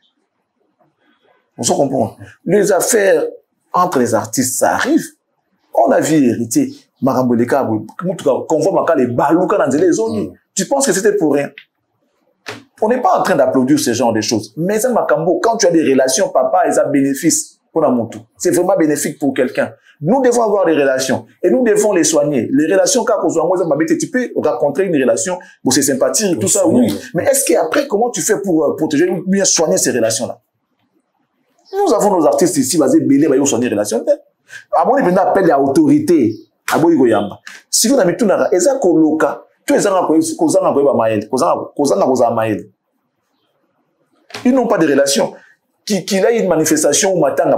On se comprend. Les affaires entre les artistes, ça arrive. On a vu héritier, Maramboleka, qu'on voit Makala les balouka dans les zones. Tu penses que c'était pour rien? On n'est pas en train d'applaudir ce genre de choses. Mais ça, Makambo, quand tu as des relations, papa, ils ont bénéfice pour mon tout. C'est vraiment bénéfique pour quelqu'un. Nous devons avoir des relations et nous devons les soigner. Les relations, quand tu peux rencontrer une relation, bon, c'est sympathique, tout ça, oui. Mais est-ce qu'après, comment tu fais pour protéger, bien soigner ces relations-là? Nous avons nos artistes ici, basés, belés, ils ont soigné les relations. À mon avis, on appelle l'autorité. À Boyigoyamba. Si vous avez tout dans la, Eza Koloka, ils n'ont pas de relation. Qu'il a une manifestation au matin,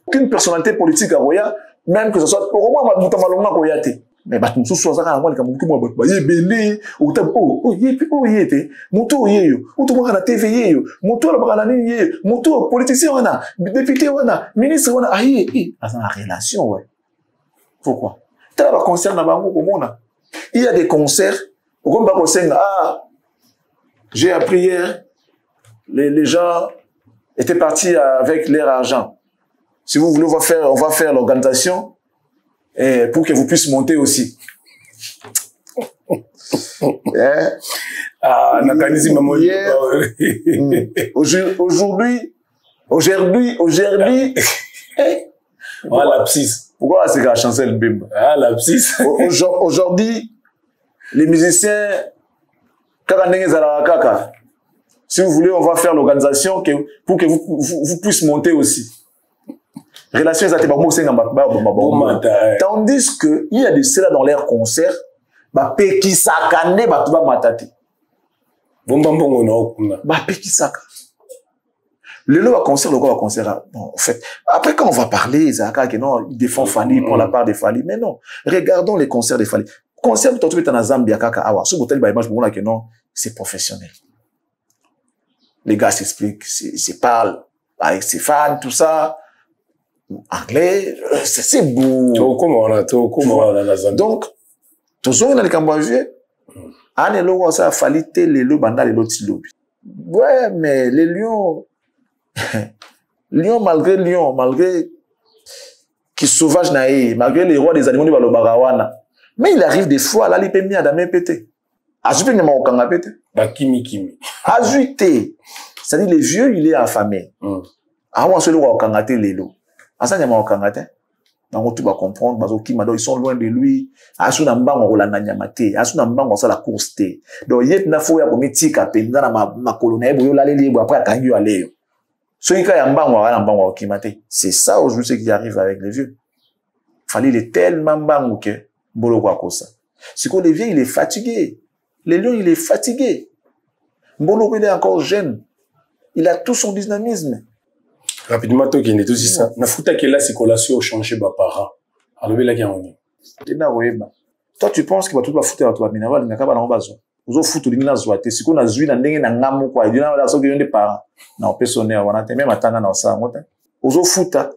aucune personnalité politique à Roya, même que ce soit au moins Moutamalonga Royate. Mais Batum Soussou, ça a un belé, ou tapo, moto yeyo, ou tout le monde a TV, moto la baranani, moto politicien, on a, député, on a, ministre, on a, aïe, ça a une relation, ouais. Pourquoi? T'as un concert dans Bango, au monde. Il y a des concerts, j'ai appris hier, les gens étaient partis avec leur argent. Si vous voulez, on va faire l'organisation pour que vous puissiez monter aussi. Aujourd'hui, voilà, lapsis. Pourquoi c'est la chancelle Bimba? Ah, lapsis. Aujourd'hui, les musiciens, si vous voulez, on va faire l'organisation pour que vous puissiez monter aussi. Relations, tandis que il y a de cela dans leurs concerts, le lot à concert, le quoi à concert. Bon, en fait, après quand on va parler, Zaka, que non, il défend Fali pour la part de Fali, mais non. Regardons les concerts de Fali. Concert, tu trouves dans Zambia, Kaka, Awa. Ce bouteille, bah, image, que non, c'est professionnel. Les gars s'expliquent, se parlent avec ses fans, tout ça. Anglais, c'est beau. Donc, tout ça, on a les Cambodgiens. Anne logo, ça a fallu les loups, banda, les lots, ouais, mais les lions, malgré qui sauvage naïe, malgré les rois des animaux de Balobaраwana, mais il arrive des fois, là, il peut à damé pété. Azuite, il n'y a aucun pété. Kimi. Azuite. C'est-à-dire, les vieux, il est affamé. Ah, on se le voit au Kangate, les lots. Ah, ça, il y a au Kangate. Donc, tu vas comprendre, ils sont loin de lui. Asu na mbango rola na nyamate. Asu na mbango ça la course te. Donc, yet na fo ya komitika penza na ma colonne boyo la libre après kangi aller. Ce qui a mbango kimate. C'est ça aujourd'hui ce qui arrive avec les vieux. Fallait il est tellement mbango que bolo kwa kosa. C'est que les vieux il est fatigué. Les lions il est fatigué. Bolo il est encore jeune. Il a tout son dynamisme. Rapidement, toi qui est tout ça. Na futa que la circulation changer ba para. Alors là qui en est. Toi tu penses qu'il va tout va foutre à toi minéral n'a pas dans bazo. Vous foutre l'ingla zoate. Si qu'on a zui na ndenge na ngamu kwa. Il y a la so que des parents. Na opesonner wana te même atanga na ça mota. Vous fouta.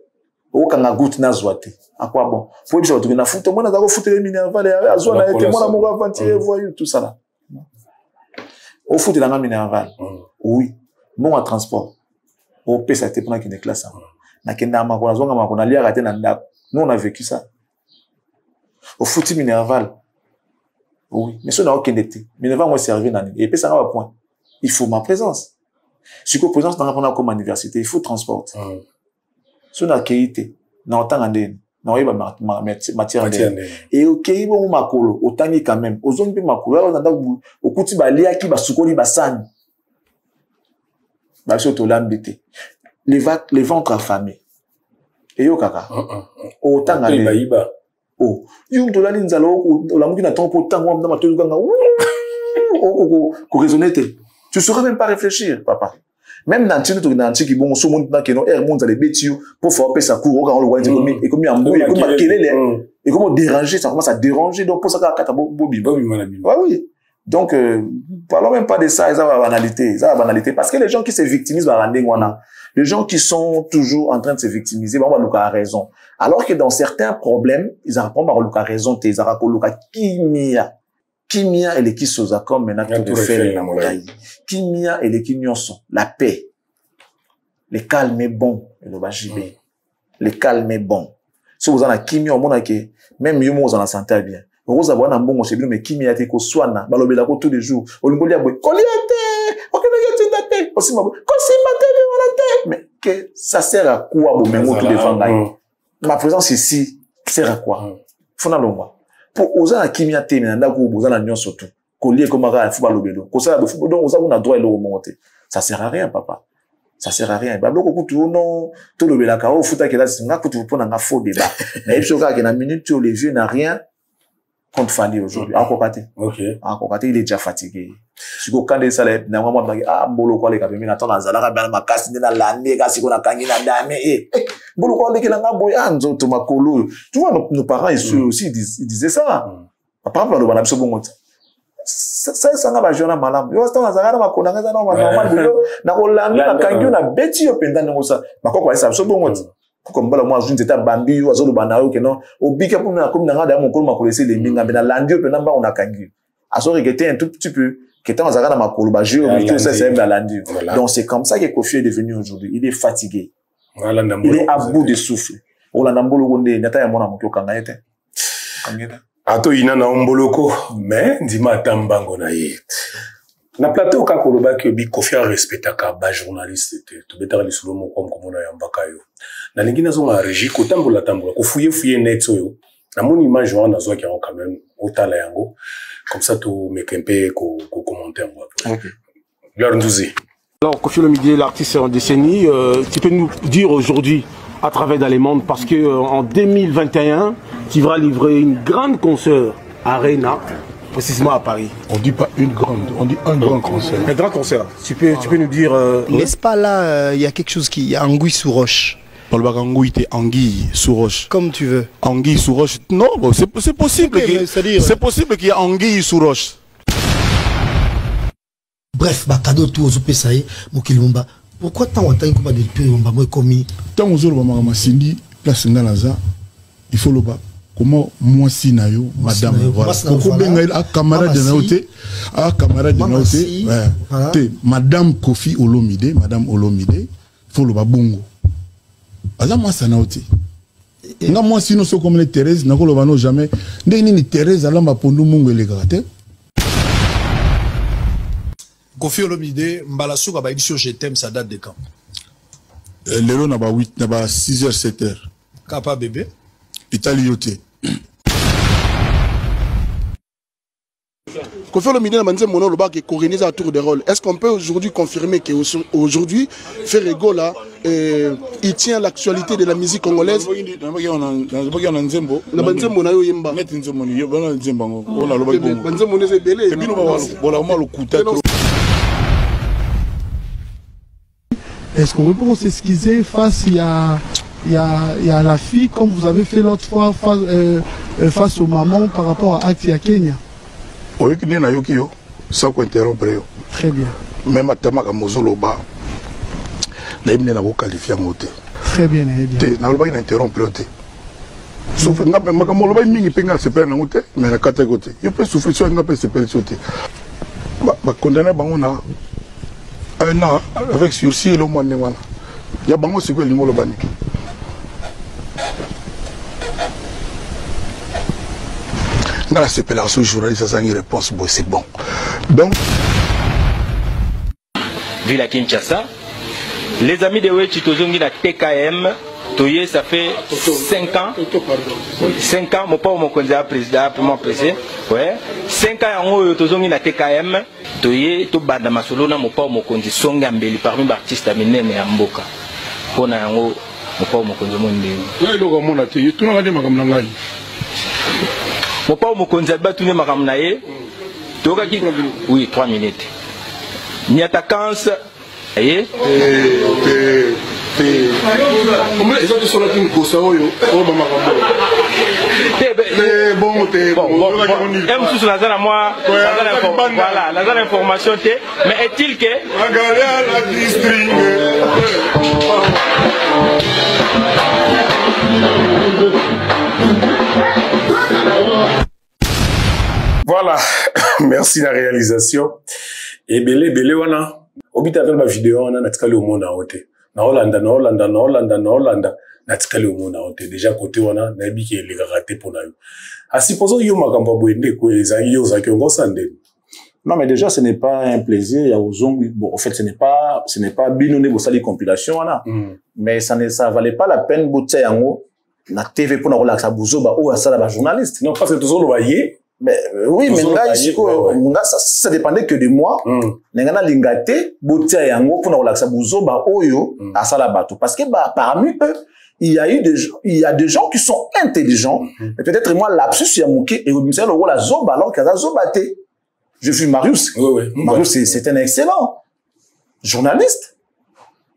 Au kanga goutte na zoate. À quoi bon? Faut dire que na foutre moi na za foutre les minéral à zo na été moi na mo aventurer voyou tout ça là. Au foutre dans minéral. Oui. Bon à transport. Au pesa te pendant qu'il est classe. Na kenda makona zonga makona lia raté na ndako. Nous on a vécu ça. Au foutu minéral. Oui, mais si on a aucun été, minéral moi servir dans et puis ça va point. Il faut ma présence. Si que présence dans la comme université, il faut transport. Si on a qualité, na autant andene, na oyiba matière andene. Et OK, bon makolo, autant quand même. Ozongi pe makolo, on a au kuti ba lia ki ba sukoli ba sani. Bah, surtout l'ambité. Les ventres affamés. Et yo kaka. Autant Oh, yung to la linza lo la muki na temps pour tango na matolu ganga. Ko raisonner. Tu saurais même pas réfléchir, papa. Même dans le truc dans qui bon so monde na que non air monde les bêtises pour faire passer sa cour quand on le voit et comme il a embrouillé comme et comment déranger ça commence à déranger donc pour ça qu'à kata bobi. Ouais oui. Donc parlons même pas de ça, ça va banalité parce que les gens qui se victimisent va rendre wana. Les gens qui sont toujours en train de se victimiser, bah, on a raison. Alors que dans certains problèmes, ils apprennent à raison, ils apprennent à kimia. Kimia et les qui sosa comme maintenant tout fait la montagne. Kimia et les qui nyonso, la paix. Le calme est bon, le bajibé. Le calme est bon. Si vous en avez kimia, au monde que même yo vous en santé bien. Vous avez un bon chez mais kimia te ko soana, balobela ko tous les jours. Olumbolia boy, koliate, okene aussi ma mais que ça sert à quoi bon même tout devant là. Ma présence ici sert à quoi? Fona longwa. Pour oser la kimia te na ndako boza na nyon surtout. Collier comme ara football lobelo. Ko ça football donc oza on a droit le remonter. Ça sert à rien papa. Ça sert à rien. Ba bloko kutu non to lobela ka o futa ke la singa kutu pona nga faux débat. Mais il ka na minute tu le vieux n'a rien contre Fali aujourd'hui. Encore kate. OK. Encore kate il est déjà fatigué. Si ko kande ça na mama bangi mbolo kwa le ka pemi na ton azala ka bana makasi na lande ka siko na kangi na dame mbolo kwa le ke na boy anzo to makolo. Tu vois nos parents ici aussi ils disaient ça. Par exemple le bana biso bongo. Ça nga ba jona malamu. Yo sta azala na makona nga na normal na ko landa na kangi na beti yo penda ngo ça. Bakoko ba ça biso bongo. Comme bala moi je n'étais bambi yo azolo bana yo ke non obika pour na comme na nga da mon kolo makolese les minga mais na landi yo penda ba on a kangi. Aso regretter un tout petit peu qui était en Zagana Makolo, tout ça, c'est la landu. Donc, c'est comme ça que Kofi est devenu aujourd'hui. Il est fatigué. Il est à bout de souffle. Olandambolo Gonde, Nata Yamona Mokyo Kangaete. Ato ina na omboloko, mais, ndima tambango na ye. Na plateau ka koloba ki obi Kofi a respectaka ba journaliste te. To betaka li sulo mo comme na yambaka yo. Na lingi na zonga régie ko tambola ko fouiller net yo. Na mon image wana zo ki quand même otala yango. Comme ça, tout me kempe ko commenter moi. OK. Alors, Kofi Olomide, l'artiste en décennie, tu peux nous dire aujourd'hui, à travers dans les mondes, parce que en 2021, tu vas livrer une grande concert à Arena, précisément à Paris. On dit pas une grande, on dit un grand concert. Un grand concert. Tu peux nous dire. N'est-ce pas là, il y a quelque chose qui, il y a anguille sous roche. Anguille sous roche. Comme tu veux. Anguille sous roche. Non, c'est possible. Okay, c'est possible qu'il y ait anguille sous roche. Bref, cadeau tout aux Opessaï, Mokilumba. Pourquoi tant on t'a pas de peu on va commis. Tant aux autres on Cindy place ngalaza. Il faut le bas. Comment moi si nayo madame voilà. Pourquoi benga a camarade de naoté a camarade de naoté. Madame Kofi Olomide, madame Olomide, faut le bas bongo. Alors moi ça n'a oti. Nga moi sinon so comme les Thérèse na ko lo vano jamais. Ndeni ni Thérèse ala ma pondu mungu le gratte. Kofi Olomide mbala suka ba édition je t'aime ça date de quand? Lelo na ba 8 na ba 6h 7h. Kapa bébé. Italie yoté. Kofi Olomide na manze mono loba qui organise un tour de rôle. Est-ce qu'on peut aujourd'hui confirmer que aujourd'hui Ferrego là il tient l'actualité de la musique congolaise? Est-ce qu'on peut s'excuser face à la fille comme vous avez fait l'autre fois face aux mamans par rapport à Acti à Kenya? Oui, sans interrompre. Très bien. Même à Tamaka Mozoloba, la hymne n'a pas qualifié en côté. Très bien, très bien. N'a pas interrompre. Sauf que n'a pas Moloba mingi penga se perd en côté, mais na quatre côté. Il peut souffrir sur un peu se perd sur côté. Bah condamné bangona un an avec sursis le mois néwana. Il y a bango c'est que le Moloba ni. Dans la séparation journaliste, ça a une réponse, bon, c'est bon. Donc, vu la Kinshasa, les amis de Wechi Tozongi la TKM, Toye, ça fait 5 ans. 5 ans, mon père, mon candidat président, mon président. Ouais. 5 ans, Tozongi la TKM, Toye, to banda masolona, mon père, mon candidat, Songambeli, parmi les artistes à Minene et à Mboka. Pour na yango, mon père, mon candidat, mon ndé. là, il y a un monde à te, tout le monde a dit, Mon père Mokonzi Alba tourné Makamnaye. Oui, 3 minutes. Niatakans. Voyez? Comment les autres sont là qui me posent ça? Oh, maman, voilà, la information, mais est-il que. Regardez à la district. Voilà, merci la réalisation. Et belé wana. Obita dans ma vidéo on a natikali au monde haute. Na Hollanda natikali au monde haute. Déjà côté wana na bi ki le raté pour na yo. A supposons yo makambo boende ko ezali yo za kyongo sande. Non, mais déjà, ce n'est pas un plaisir. Il y a aux zombies. Bon, en fait, ce n'est pas binouné pour ça les compilations, là. Mais ça valait pas la peine, boutser en haut, la TV pour nous relaxer à bouzo, bah, ou à ça, là, journaliste. Non, parce que toujours le voyez. Mais, oui, mais là, ça dépendait que de moi. N'engana lingate, boutser en haut pour nous relaxer à bouzo, bah, oyo, à ça, là, bateau. Parce que, bah, parmi eux, il y a des gens qui sont intelligents. Et peut-être moi, lapsus, il y a mouké, et vous me dites, le rôle à zoba, alors qu'il y a zobate. Je suis Marius. Oui. Marius, c'est un excellent journaliste.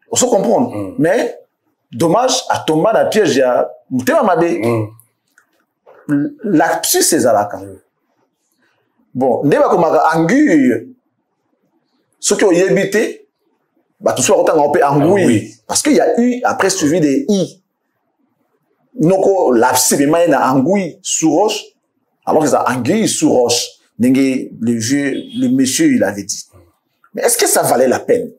On se comprend. Mais, dommage, à tomber dans le piège, il y a Moutema Mabé. Lapsus, c'est Zalaka. Bon, n'est pas comme Angu, ceux qui ont habité, bah, tout soit autant on peut Angui. Parce qu'il y a eu, après, suivi des I. Donc, lapsus, c'est même Angui sous roche, alors que c'est Angui sous roche. Le monsieur, il avait dit. Mais est-ce que ça valait la peine?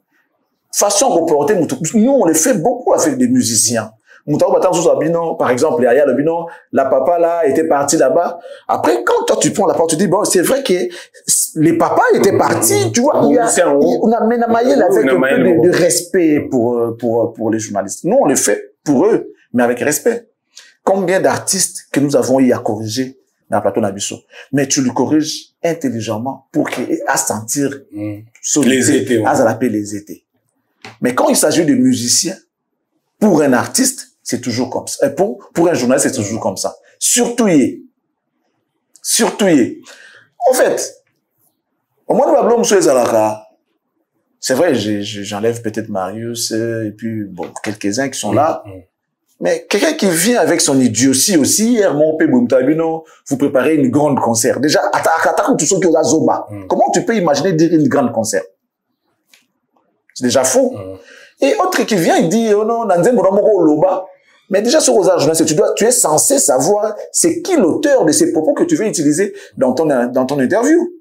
Façon reporter, nous, on le fait beaucoup avec des musiciens. Par exemple, la papa là était parti là-bas. Après, quand toi tu prends la porte, tu dis, bon, c'est vrai que les papas étaient partis, tu vois, on a ménamaillé avec un peu de respect pour les journalistes. Nous, on le fait pour eux, mais avec respect. Combien d'artistes que nous avons eu à corriger dans le plateau Nabiso. Mais tu le corriges intelligemment pour qu'il ait à sentir les étés, à zapper les étés. Mais quand il s'agit de musiciens, pour un artiste, c'est toujours comme ça. Et pour un journaliste, c'est toujours comme ça. Surtout, en fait, au moins, nous avons c'est vrai, j'enlève peut-être Marius, et puis, bon, quelques-uns qui sont là. Mais quelqu'un qui vient avec son idiotie aussi, vous préparez une grande concert. Déjà, comment tu peux imaginer dire une grande concert? C'est déjà faux. Et autre qui vient, il dit, oh non, mais déjà, sur aux journalistes, tu es censé savoir c'est qui l'auteur de ces propos que tu veux utiliser dans ton interview.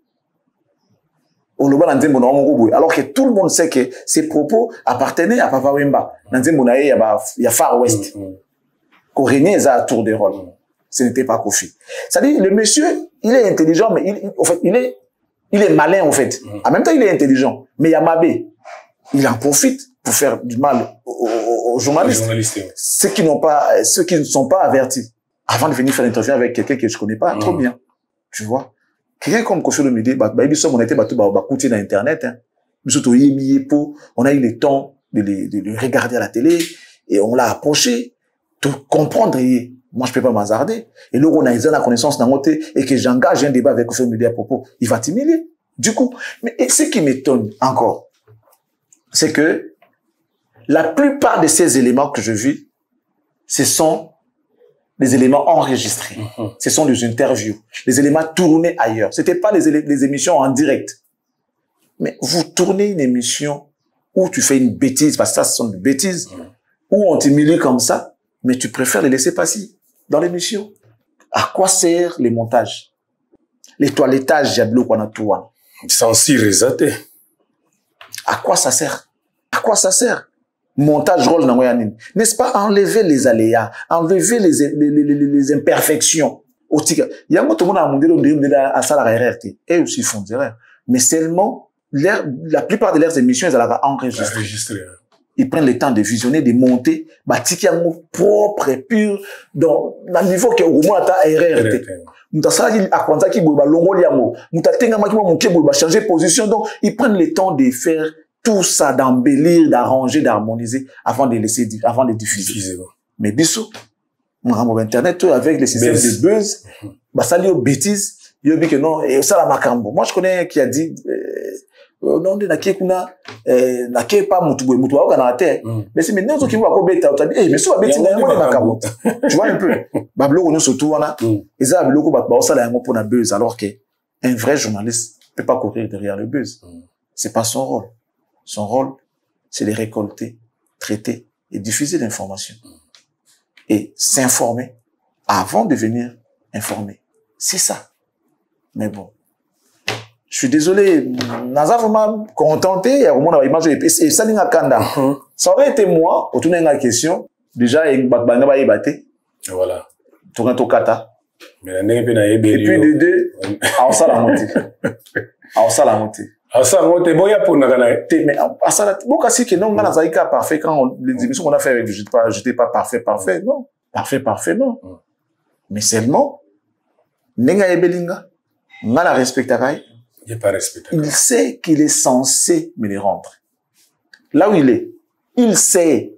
Alors que tout le monde sait que ces propos appartenaient à Papa Wemba. Il y a Far West. Qu'on régnait à tour de rôle. Ce n'était pas Kofi. C'est-à-dire, le monsieur, il est intelligent, mais en fait, il est malin, en fait. En même temps, il est intelligent. Mais il y a Mabé. Il en profite pour faire du mal aux journalistes. Ceux qui ne sont pas avertis. Avant de venir faire l'interview avec quelqu'un que je connais pas trop bien. Tu vois? Quelqu'un comme Kofi Olomide, on était battu dans Internet, hein. On a eu le temps de le regarder à la télé et on l'a approché, de comprendre. Moi, je peux pas m'hasarder. Et là, on a la connaissance d'un côté et que j'engage un débat avec Kofi Olomide à propos, il va t'humilier. Du coup, mais ce qui m'étonne encore, c'est que la plupart de ces éléments que je vis, ce sont les éléments enregistrés. Ce sont des interviews, les éléments tournés ailleurs. C'était pas les émissions en direct. Mais vous tournez une émission où tu fais une bêtise, parce que ça, ce sont des bêtises, où on t'humilie comme ça, mais tu préfères les laisser passer dans l'émission. À quoi sert les montages? Les toilettages, Diablo Kwanatouan. Censure résaté. À quoi ça sert? À quoi ça sert? Montage rôle dans moyanine. N'est-ce pas enlever les aléas, enlever les imperfections. Il y a tout le monde a demandé à ça la RRT. Et aussi font des erreurs. Mais seulement, la plupart de leurs émissions, ils allaient enregistrer. Ils prennent le temps de visionner, de monter, bâtir un mot propre et pur, dans le niveau que au moins à RRT. Changer position. Donc, ils prennent le temps de faire tout ça, d'embellir, d'arranger, d'harmoniser avant de diffuser. Mais Bissou, Internet, avec les systèmes de buzz, bah, ça lié aux bêtises, il y a dit que non, et ça la macambo. Moi, je connais qui a dit, non, de naké kuna, naké pas mutubo, mutubo, on a la terre. Mais c'est maintenant qui vont à bêta, on t'a dit, eh, mais ça va bêtise, on a macambo. Tu vois un peu? Bablo, on surtout, on a, et ça, bablo, bah, ça la pour la buzz, alors que un vrai journaliste peut pas courir derrière le buzz. C'est pas son rôle. Son rôle, c'est de récolter, traiter et diffuser l'information. Et s'informer avant de venir informer. C'est ça. Mais bon. Je suis désolé. Naza vraiment contenté. Il y a vraiment une image et ça n'est pas kanda. Ça aurait été moi, autour d'une question. Déjà, il y a une bâté. Voilà. Tout un kata. Mais la nègre n'a et puis de deux, à ça la montée. À ça la montée. À ça la montée. Bon, il y a pour nous. Mais à ça la bon, kasi que non, on a zaïka parfait quand les émissions qu'on a fait, j'étais pas parfait, non. Parfait, non. Mais seulement, Nenga Ebelinga, on a la respectaille. Il n'est pas respecté. Il sait qu'il est censé me les rendre. Là où il est, il sait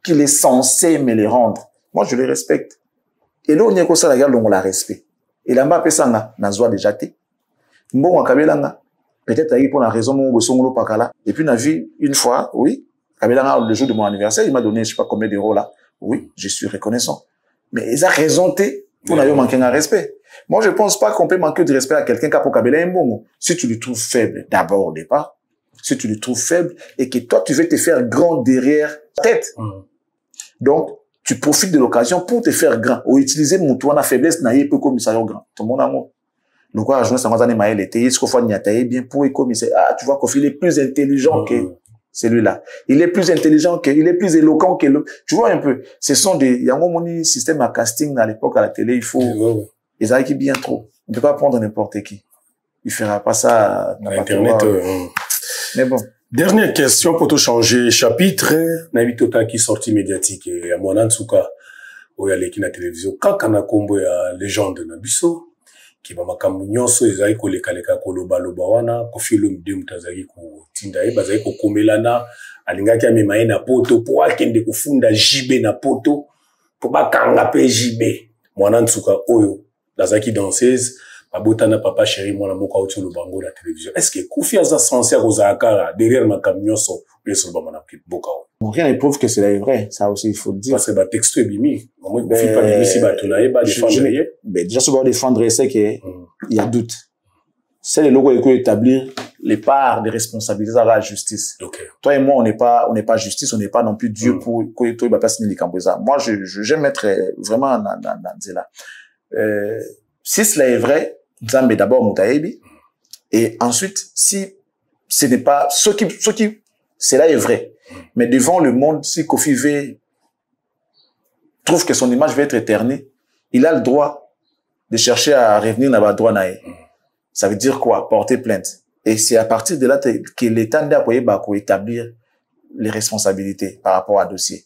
qu'il est censé me les rendre. Moi, je le respecte. Et là, on est comme ça, la guerre, on la respecte. Et là, m'a ça, n'a pas déjà été. Bon, on a peut-être pour la raison où on a pas et puis, on a vu une fois, oui, le jour de mon anniversaire, il m'a donné, je sais pas combien d'euros là. Oui, je suis reconnaissant. Mais ils ont raison, pour n'a manqué un respect. Moi, je pense pas qu'on peut manquer de respect à quelqu'un qui a pour Kabila un bon. Si tu le trouves faible, d'abord au départ, si tu le trouves faible et que toi, tu veux te faire grand derrière ta tête. Donc, tu profites de l'occasion pour te faire grand. Ou utiliser mon toit, la faiblesse, n'a pas comme ça, grand. Tout le monde a mot. Donc, à journée, ça m'a donné maël était, est-ce qu'on fait n'y a bien pour économiser. Ah, tu vois qu'il est plus intelligent que celui-là. Il est plus intelligent il est plus éloquent que l'autre. Tu vois un peu. Ce sont il y a un moment, système à casting à l'époque, à la télé, il faut, ils arrivent bien trop. On ne peut pas prendre n'importe qui. Il fera pas ça à Internet. Mais bon. Dernière question pour te changer chapitre. Nabitota qui sorti médiatique et à mon Ansuka, où il y a l'équipe de la télévision. Quand on a combo à légende de Nabiso, qui va makamu nyonso ezali koleka koloba loba wana Koffi Olomide mutazali ko tinda ye bazali ko komelana alingaki amema ye na poto po akende kufunda jibe na poto po bakanga pe jibe mwana nsuka oyo bazaki danseuse babotana papa chéri mwana moko auti lobango na télévision. Est-ce que Koffi aza censé kozala derrière makamu nyonso peso loba mana boka o rien ne prouve que c'est vrai, ça aussi il faut le dire. Parce que texto est bimi. Moi, Koffi pas bimi si batulaye, ba défendre. Mais déjà, sur défendre, c'est que il y a doute. C'est le logo qui peut établir les parts de responsabilités à la justice. Okay. Toi et moi, on n'est pas justice, on n'est pas non plus Dieu pour que toi, il va pas signer les camboisa. Moi, j'aime être vraiment dans là. Si cela est vrai, Nzambe d'abord Moutaïbi. Et ensuite, si ce n'est pas, ce qui, cela est vrai. Mais devant le monde, si Koffi trouve que son image va être éternée, il a le droit de chercher à revenir dans la droite. Ça veut dire quoi? Porter plainte. Et c'est à partir de là que l'État doit établir les responsabilités par rapport à dossier.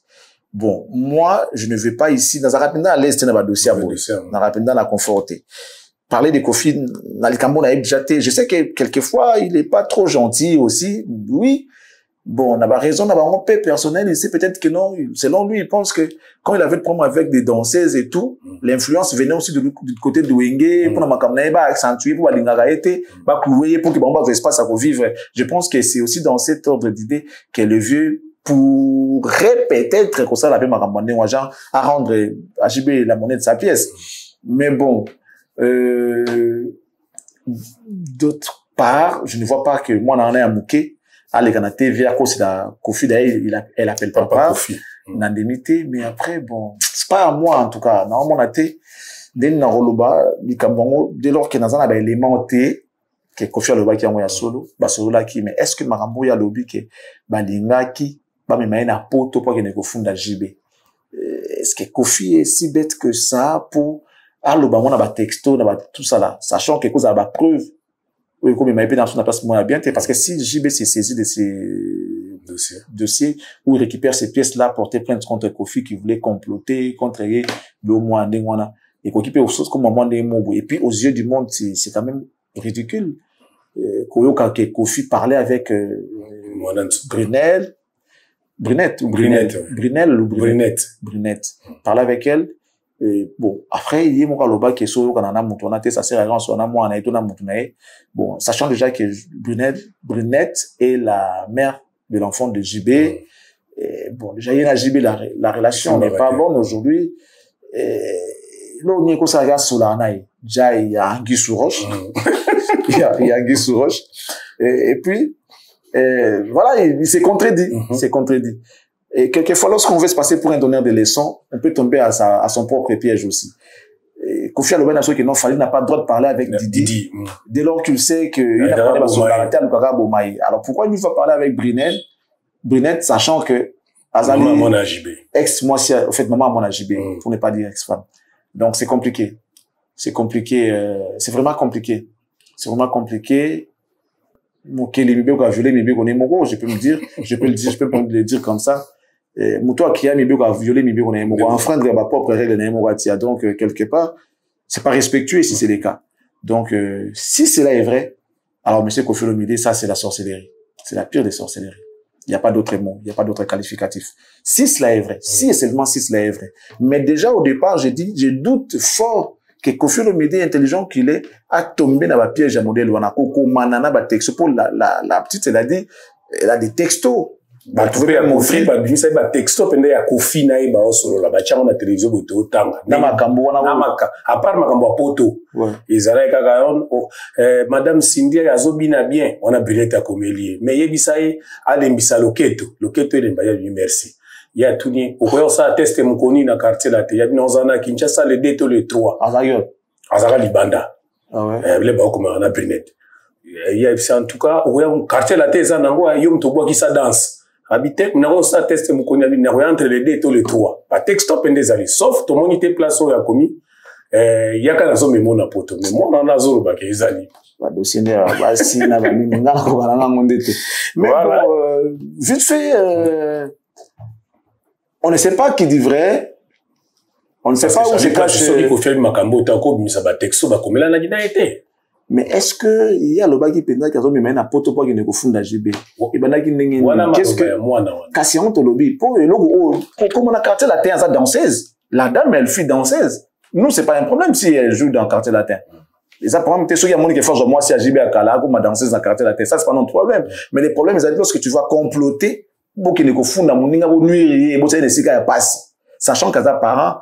Bon, moi, je ne vais pas ici, dans un rapide à l'Est, dans un dossier dans un rapide dans la conforté. Parler de Koffi, dans le Cameroun, je sais que quelquefois, il n'est pas trop gentil aussi. Oui. Bon, on a raison, on a un peu personnel, il sait peut-être que non, selon lui, il pense que quand il avait le problème avec des danseuses et tout, l'influence venait aussi du côté de Wenge, pour la camionne, accentuer, pour la lingaïté, clouer, pour qu'il y ait un espace à revivre. Je pense que c'est aussi dans cet ordre d'idée que le vieux pourrait peut-être, comme ça, la paix marambandé, ou à rendre à JB la monnaie de sa pièce. Mais bon, d'autre part, je ne vois pas que moi, on en ai un bouquet. Les Canadiens, via cause de Koffi, d'ailleurs, elle appelle papa, l'indemnité, mais après, bon, c'est pas à moi, en tout cas. Normalement, on a été, dès lors que nous avons un élément que Koffi Olomide qui a envoyé solo, solo là qui, mais est-ce que Marambo y a lobby que, linga qui, me met na poto pour qu'il ne confunda JB? Est-ce que Koffi est si bête que ça pour, on a texto, tout ça là, sachant que cause a preuve. Oui, comme il m'a épé dans son place moins bien, parce que si JB s'est saisi de ces dossiers, où il récupère ces pièces-là, porter plainte contre Koffi qui voulait comploter, contre le moins et qu'on occupe aux choses comme un moins des mots. Et puis, aux yeux du monde, c'est quand même ridicule. Quand Koffi parlait avec, Brunette. Parlait avec elle, Et bon, après, il y a mon caloba qui est sur le canana moutonate, ça sert à rien, on a moi, on a été dans moutonae. Bon, sachant déjà que Brunette est la mère de l'enfant de JB. Et bon, déjà, il y a JB, la relation n'est pas bonne aujourd'hui. Là, on y est comme ça, regarde sur la naï. Déjà, il y a Anguille sous roche. Il y a Anguille sous roche. Et puis, voilà, il s'est contredit. C'est contredit. Et quelquefois, lorsqu'on veut se passer pour un donneur de leçons, on peut tomber à son propre piège aussi. Kofi Aloben a dit que non, Fali n'a pas le droit de parler avec Didi. Dès lors qu'il sait qu'il n'a pas de solidarité à Lukaka Bomaï. Alors pourquoi il va parler avec Brunette, sachant que Azali, ex-moi, en fait, maman à mon AJB, pour ne pas dire ex-femme. Donc c'est compliqué. C'est compliqué, c'est vraiment compliqué. C'est vraiment compliqué. Ok, les bébés qui ont violé mes bébés, on est mon je peux me dire, je peux le dire comme ça. Moutoua qui a mes bébés qui ont violé mes bébés, on est mon enfreindre ma propre règle, donc, quelque part, c'est pas respectueux si c'est le cas. Donc, si cela est vrai, alors, monsieur Kofi Olomide, ça, c'est la sorcellerie. C'est la pire des sorcelleries. Il n'y a pas d'autre mot, il n'y a pas d'autre qualificatif. Si cela est vrai, si et seulement si cela est vrai. Mais déjà, au départ, j'ai dit, je doute fort que Kofi Olomide, intelligent qu'il est, a tombé dans la piège à modèle ou manana ba texto pour la petite, elle a des textos. Bah, tu veux bien montrer, bah, texto, pende ya Kofi na iba osolo, la bachama na télévision, boto tanga. Na makambo wana à part makambo poto. Ezara kakayon, madame Cindy azobina bien, on a Brunette à Komélier. Mais yebisaye, alembisa loketo elemba ya merci. Ya tuni, okoyo sa teste mukoni na quartier la te, ya bina ozana Kinshasa le 2 to le 3. Azara Libanda. Ah ouais. Le ba comme on a Brunette. Ya en tout cas, okoyo quartier la te za nango yo mtobwa ki sa danse. Habité, nous avons ça test mukoni na entre les 2 to le 3. Ba texto pendezali, sauf to monité place o ya komi, yaka nazo memona poto, mais moi na zoro ba ke ezali. Ba dossier ba si na ba mingi ngana ko bana ngondete. Mais voilà. Bon, vite fait, on ne sait pas qui dit vrai. On ne sait pas où se cache. Mais est-ce que il y a le bagi penda qui a zombie maintenant poto pour qu'il ne confunda JB. Et ben qui n'engage. Qu'est-ce que kasi on te lobby pour le logo comme on a quartier latin ça danseuse. La dame elle fut danseuse. Nous c'est pas un problème si elle joue dans quartier latin. Les problèmes t'es sûr il y a monde qui force moi si à JB à Kala comme ma danseuse dans quartier latin ça c'est pas notre problème. Mais les problèmes c'est lorsque tu vas comploter pour qu'il ne confunda moninga ou nuire et bon ça des sika passe. Sachant qu'à sa parent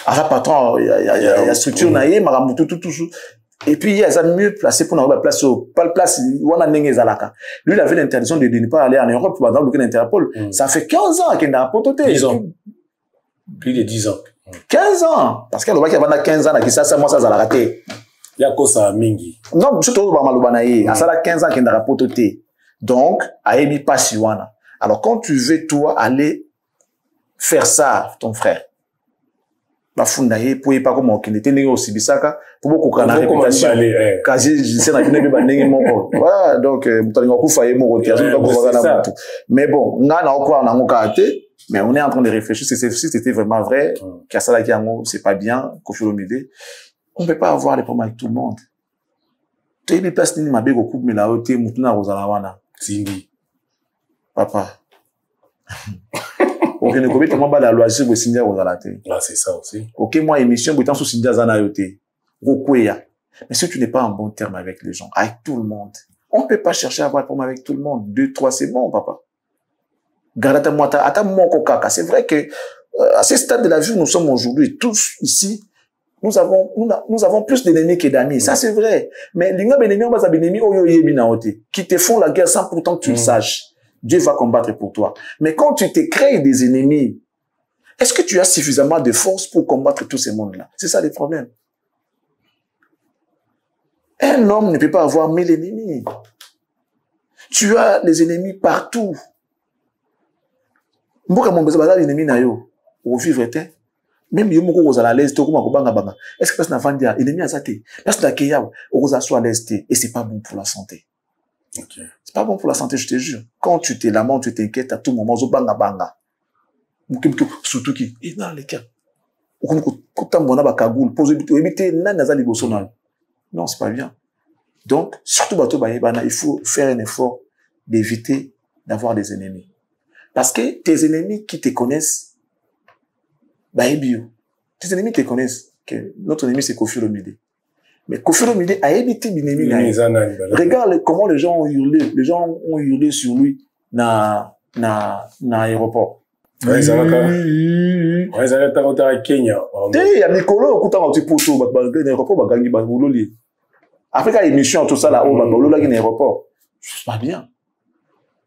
à sa patron il y a structure naïe maramutu tout. Et puis, il y a mieux placé pour avoir place pas le place, lui, il avait l'interdiction de ne pas aller en Europe pour avoir le Interpol. Ça fait 15 ans qu'il n'a pas poté. 10 ans. Plus de 10 ans. 15 ans. Parce qu'il y a 15 ans, qui ça, moi, ça, ça l'a raté. Il y a quoi ça, Mingi? Non, surtout, ça a 15 ans qu'il n'a pas poté. Donc, à Ebi Passiwana. Alors, quand tu veux, toi, aller faire ça, ton frère, bafundaye pour pas comme on était né aussi bisaka pour beaucoup qu'on a réputation quasi je sais na bino ba ndenge moko voilà donc mutalinga kufa yemo ko tiazo ba ko na mutu mais bon nga na okwa na ngokate mais on est en train de réfléchir si c'était vraiment vrai que ça là qui en c'est pas bien Kofi Olomide on peut pas avoir les problèmes avec tout le monde tu es place ni mabe ko coupe mais la hote mutuna rozala wana Cindy papa ok, ne connaît pas la loi sur le Sindia aux alatés. Ah, c'est ça aussi. Ok, moi, émission, bouton sous Sindia Zanayote. Rokwea. Mais si tu n'es pas en bon terme avec les gens, avec tout le monde, on ne peut pas chercher à avoir un problème avec tout le monde. 2, 3, c'est bon, papa. Garata Mwata, Ata Moko Kaka. C'est vrai que, à ce stade de la vie où nous sommes aujourd'hui, tous ici, nous avons plus d'ennemis que d'amis. Ça, c'est vrai. Mais, l'ingé benemi, on va s'abénémi, oyo yebinaote. Qui te font la guerre sans pourtant que tu le saches. Dieu va combattre pour toi. Mais quand tu te crées des ennemis, est-ce que tu as suffisamment de force pour combattre tous ces mondes-là? C'est ça le problème. Un homme ne peut pas avoir 1000 ennemis. Tu as les ennemis partout. Mboka mombezo bazali ennemis na yo. Au vivre était. Même yo moko ozala l'aise to kuma kobanga banga. Est-ce que personne n'a vendu ennemi à ça te? Parce que keya oza so à l'aise et c'est pas bon pour la santé. Okay. C'est pas bon pour la santé, je te jure. Quand tu te lamentes, tu t'inquiètes à tout moment, zo banga banga. Surtout qui, et dans les cas. Non, c'est pas bien. Donc, surtout il faut faire un effort d'éviter d'avoir des ennemis. Parce que tes ennemis qui te connaissent, tes ennemis te connaissent que notre ennemi c'est Kofi Olomide. Mais Kofi Olomide a évité l'ennemi. Regarde comment les gens ont hurlé. Les gens ont hurlé sur lui dans l'aéroport. Ouais, ils allaient à Kenya. Il y a Nicolo, écoute, un petit poteau, l'aéroport, après, quand l'émission, tout ça là-haut, l'aéroport, c'est pas bien.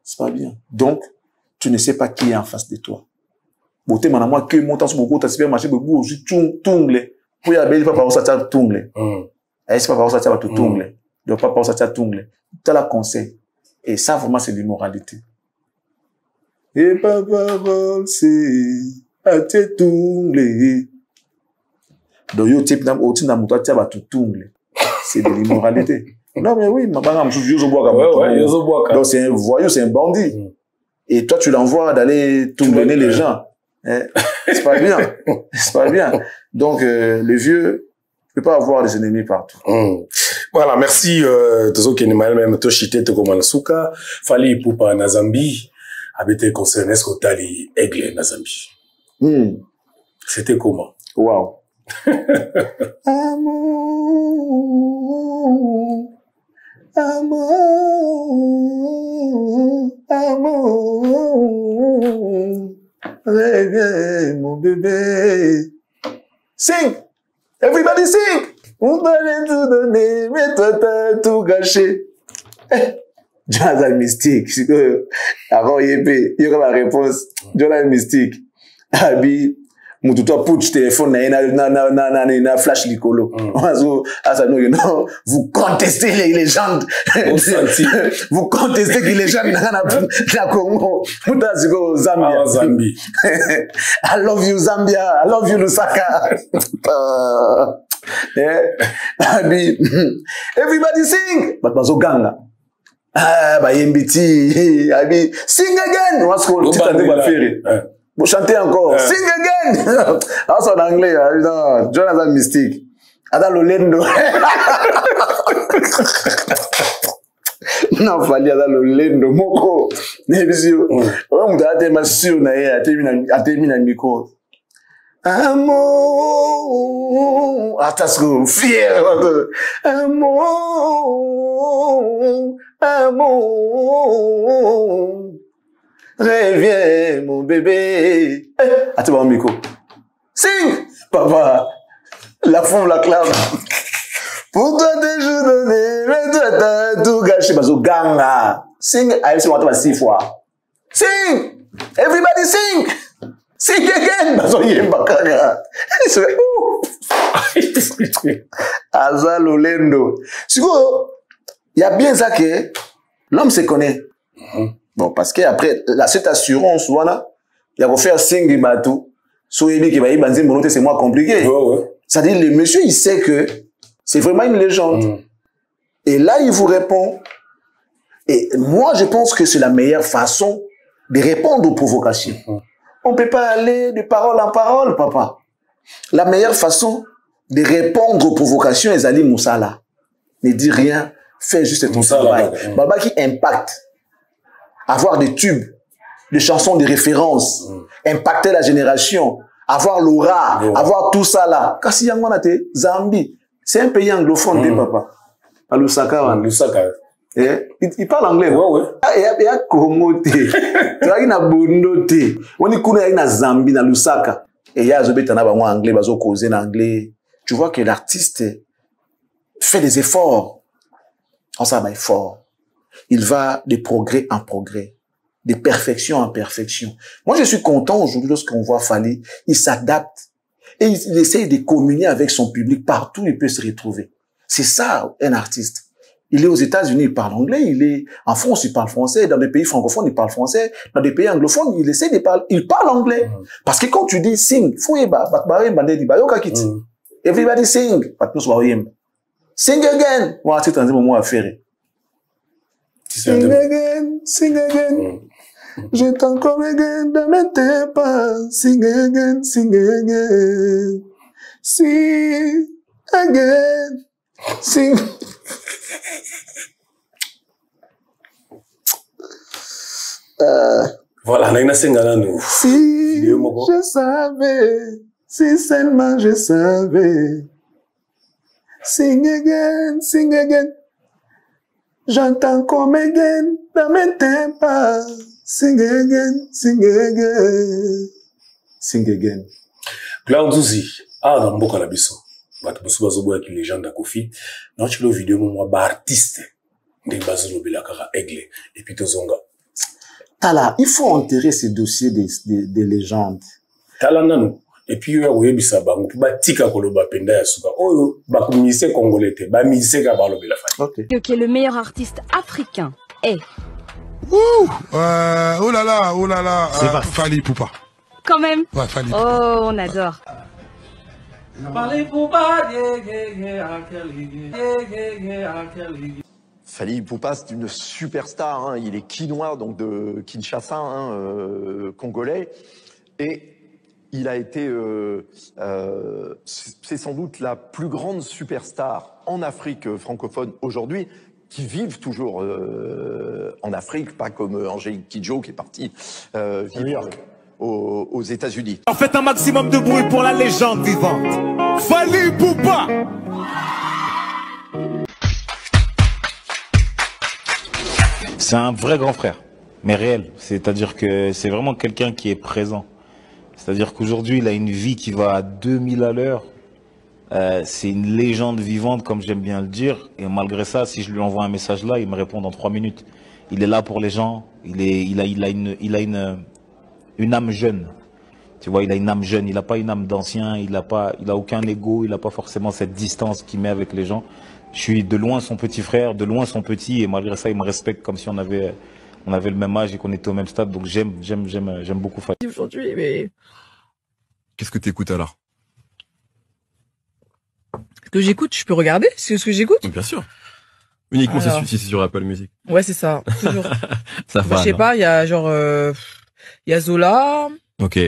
C'est pas bien. Donc, tu ne sais pas qui est en face de toi. Beauté, moi, que mon temps, beaucoup, t'as supermarché, beaucoup, aussi, tungle. Pour y aller, pas par ça, t'as tungle. C'est pas par ça, t'as tout tungle. Donc, pas par ça, t'as tungle. T'as la conseil. Et ça, vraiment, c'est l'immoralité. Et pas parole, c'est à te tungle. Donc, yo, type, au type d'un mouton, t'as tout tungle. C'est de l'immoralité. Non, mais oui, donc c'est un voyou, c'est un bandit. Et toi, tu l'envoies d'aller tourner les gens. C'est pas bien. C'est pas bien. Donc, le vieux ne peut pas avoir des ennemis partout. Voilà, merci. Tozo Kenemael, même Toshite, Tokomanasuka, Fali Poupa Nazambi, habité concerné ce Tali Aigle Nazambi. C'était comment? Wow. Amour, reviens mon bébé. Sing! Everybody sing! On t'allait tout donner, mais toi t'as tout gâché. Jonathan Mystique, c'est que, avant il y aura la réponse. Jonathan Mystique. Abi, Moutoutoua putsch téléphone, na flash Nicolo. Vous contestez les légendes. Vous contestez que les légendes na Congo. Zambie. I love you Zambia. I love you Lusaka. Everybody sing. But bazo ganga. Yembiti. Sing again. What's called Tita de Bafiri. Vous chantez encore. Sing again. Alors, en anglais, non, Jonathan Mystique. Ada Lolendo. Non, fallait Ada Lolendo. Moko. Nebisio. On m'a dit, ma sœur, a terminé le micro. Amour. Attention, fier. Amour. Amour. Reviens, mon bébé. Attends, mon micro. Sing! Papa, la femme la clame. Pour toi, des jours donnés, mais toi, t'as tout gâché. Parce que ganga. Sing, aïe, c'est moi, 6 fois. Sing! Everybody sing! Sing again! Parce que yemba kanga. Azal Olendo. Il y a bien ça que l'homme se connaît. Bon, parce qu'après, cette assurance, voilà, il y a faire 5 bateaux. Soyebi qui va y banzer mon c'est moins compliqué. C'est-à-dire, le monsieur, il sait que c'est vraiment une légende. Et là, il vous répond. Et moi, je pense que c'est la meilleure façon de répondre aux provocations. On ne peut pas aller de parole en parole, papa. La meilleure façon de répondre aux provocations est Ali Moussala. Ne dis rien, fais juste ton travail. Baba qui impacte. Avoir des tubes, des chansons de référence, impacter la génération, avoir l'aura, avoir tout ça là. Kasi Yangwana te Zambie, c'est un pays anglophone, papa. À Lusaka. Il parle anglais. Il y a Congo te. Tu vois, il y a Bondo te. On y connaît na Zambie, na Lusaka. Et il y a Zobetana ba anglais, bazo causer en anglais. Tu vois que l'artiste fait des efforts. On s'en va fort. Il va de progrès en progrès, de perfection en perfection. Moi, je suis content aujourd'hui lorsqu'on voit Fally, il s'adapte et il essaye de communier avec son public partout où il peut se retrouver. C'est ça, un artiste. Il est aux États-Unis, il parle anglais, il est en France, il parle français, dans des pays francophones, il parle français, dans des pays anglophones, il essaie de parler, il parle anglais. Parce que quand tu dis sing, everybody sing, sing again, sing again, sing again. Je t'encore again, ne m'étais pas. Sing again, sing again. Sing again, sing. Voilà, on a une singana nous. Si je savais Si seulement je savais. Sing again, sing again. J'entends comme again, dans mes tempes. Sing again, sing again. Sing again. Claudouzi, dans Mboka la biso. Bato boso bazoboya ki légende à Kofi. Non, tu l'as vidéo, moi, artiste. Des bazolo belakara aigle. Et puis tozonga. Tala, il faut enterrer ces dossiers des légendes. Tala nanu. Et puis, il y a un bango, batika koloba penda ya suka. Oh, bakumise congolais te, ba mise ka balo bela fani. Qui est le meilleur artiste africain est. Oh là là, Fally Poupa. Quand même. Ouais, Fally. Oh, on adore. Fally Poupa, c'est une superstar. Hein. Il est quinois, donc de Kinshasa, hein, congolais. Et il a été, c'est sans doute la plus grande superstar en Afrique francophone aujourd'hui, qui vivent toujours en Afrique, pas comme Angélique Kidjo qui est partie vivre aux États-Unis. Faites un maximum de bruit pour la légende vivante. Fally Poupa. C'est un vrai grand frère, mais réel. C'est-à-dire que c'est vraiment quelqu'un qui est présent. C'est-à-dire qu'aujourd'hui, il a une vie qui va à 2000 à l'heure. C'est une légende vivante, comme j'aime bien le dire. Et malgré ça, si je lui envoie un message là, il me répond dans 3 minutes. Il est là pour les gens. Il a une âme jeune. Tu vois, il a une âme jeune. Il n'a pas une âme d'ancien. Il a aucun ego. Il n'a pas forcément cette distance qu'il met avec les gens. Je suis de loin son petit frère, de loin son petit. Et malgré ça, il me respecte comme si on avait le même âge et qu'on était au même stade. Donc j'aime beaucoup Fally. Aujourd'hui, mais... Qu'est-ce que tu écoutes alors? Ce que j'écoute, je peux regarder ce que j'écoute? Bien sûr. Uniquement c'est sur Apple Music. Ouais, c'est ça. Toujours. Ça va. Je sais pas, il y a genre, il y a Zola. Ok.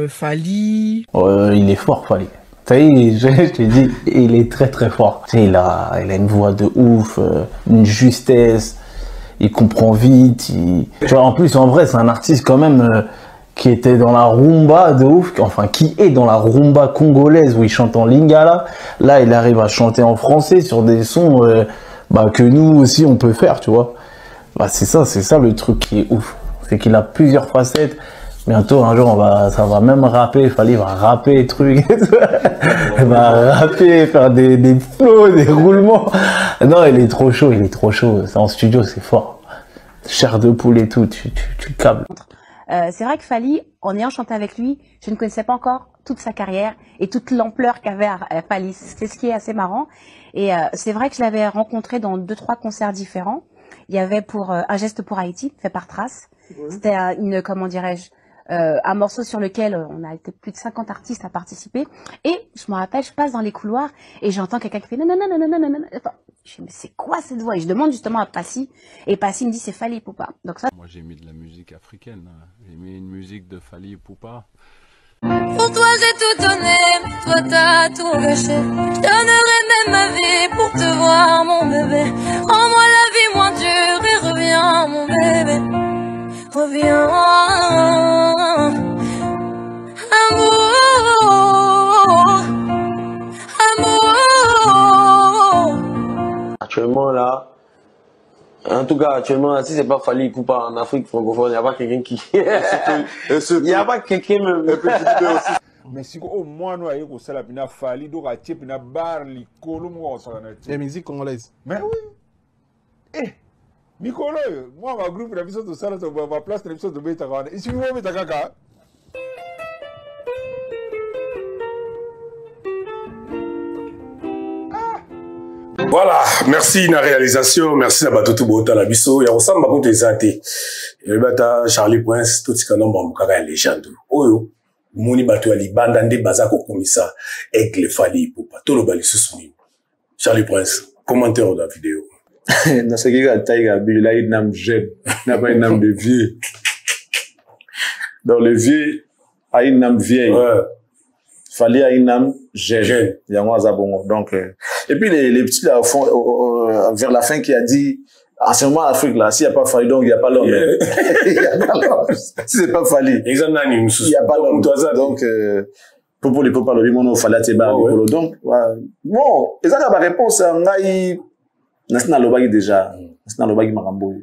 Fally. Il est fort, Fally. Tu sais, je te dis, il est très très fort. Tu sais, il a une voix de ouf, une justesse. Il comprend vite. Tu vois, en plus, en vrai, c'est un artiste quand même qui était dans la rumba de ouf, enfin qui est dans la rumba congolaise où il chante en lingala. Là, il arrive à chanter en français sur des sons que nous aussi on peut faire, tu vois. C'est ça le truc qui est ouf, c'est qu'il a plusieurs facettes. Bientôt un jour ça va même rapper. Fally va rapper des trucs. Il va rapper, faire des flows, des roulements. Non, il est trop chaud. C'est en studio, c'est fort. Chair de poule et tout, tu le câbles. C'est vrai que Fally, en ayant chanté avec lui, je ne connaissais pas encore toute sa carrière et toute l'ampleur qu'avait Fally. C'est ce qui est assez marrant. Et c'est vrai que je l'avais rencontré dans 2-3 concerts différents. Il y avait pour Un geste pour Haïti, fait par Trace. Ouais. C'était un morceau sur lequel on a été plus de 50 artistes à participer. Et je me rappelle, je passe dans les couloirs et j'entends quelqu'un qui fait non. Enfin, je dis, mais c'est quoi cette voix? Et je demande justement à Passy. Et Passy me dit, c'est Fally Poupa. Donc ça... Moi, j'ai mis de la musique africaine. J'ai mis une musique de Fally Poupa. Pour toi, j'ai tout donné. Toi, t'as tout gâché. Je donnerai même ma vie pour te voir, mon bébé. Rends-moi la vie moins dure et reviens, mon bébé. Reviens. Amour. Actuellement là, en tout cas actuellement là, si c'est pas Fally Poupa en Afrique francophone, il n'y a pas quelqu'un qui... Il n'y a pas quelqu'un même. Mais si au moins nous avons ça la Fally donc à type na bar li kolum ça et musique congolaise. Mais oui. Mikolo, moi ma groupe la de ça ma place l'épisode de Betagana. Ici vous mettez kaka. Voilà, merci na réalisation, merci na batutu bota la biso. Ya osamba ko tezate. Et bata Charlie Prince tout ce qu'on a kaka légende. Oyo moni batu ya libanda nde baza ko komisa Aigle Fally Poupa. Tolo bali susuni. Charlie Prince, commentaire de la vidéo. Dans ce qui est taille, il a une âme jeune, n'a pas une âme de vieux. Donc le vieux a une âme vieille. Ouais. Fally a une âme jeune. Il y a moi Zabongo. Donc et puis les petits là au fond vers la fin qui a dit anciennement en Afrique là s'il y a pas Fally donc il y a pas l'homme. Il y a pas l'homme. Si c'est pas Fally, il y a pas l'homme. Donc Pour les peuples, il fallait être barré. Donc, bon, et ça, la réponse, National Lobagi déjà, National Lobagi Marambo,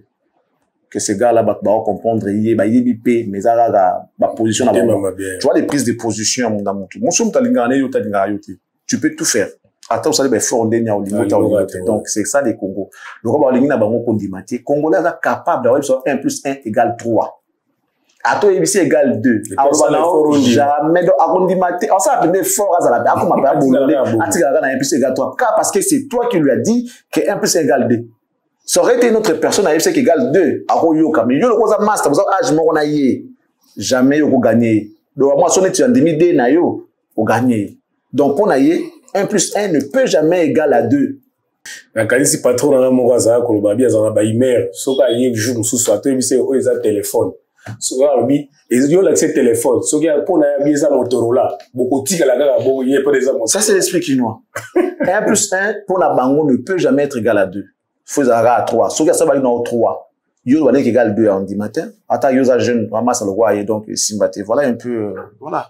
que ces gars-là, va comprendre, il y a BP, mais ça, la position, tu vois les prises de position, dans mon tour. Mon soum, tu peux tout faire. Attends, ça va être fort, donc c'est ça les Congo. Le Congo, les Congolais sont capables d'avoir 1 plus 1 égale 3. Attends, ABC égale 2. Jamais de arrondimate. On s'est appelé fort à la plus égale 3. Parce que c'est toi qui lui as dit que 1 plus 1 égale 2. Ça aurait été une autre personne à FC qui égale 2. Mais yo, le rose master, vous avez jamais yo gagné. Donc, moi, son étudiant demi-dé, na yo, gagné. Donc, on a 1 plus 1 ne peut jamais égal à 2. Mais si patron dans mon gars, quand le babi a un baïmère, sauf qu'à y jour, sous soit, tu sais, où est le téléphone. Souvent, et ils ont l'accès téléphone. Sauf qu'il y a pour un bien ça Motorola. Beaucoup de tigres là, il y a pas des amours. Ça, c'est l'esprit chinois. 1 plus 1 pour la bango ne peut jamais être égal à 2. Faut avoir à 3. Sauf qu'il y a ça va être 3. Yo va être égal 2 en 10 matin. Attends, yo ça jeune, vraiment ça le voit et donc Simbaté. Voilà un peu, voilà.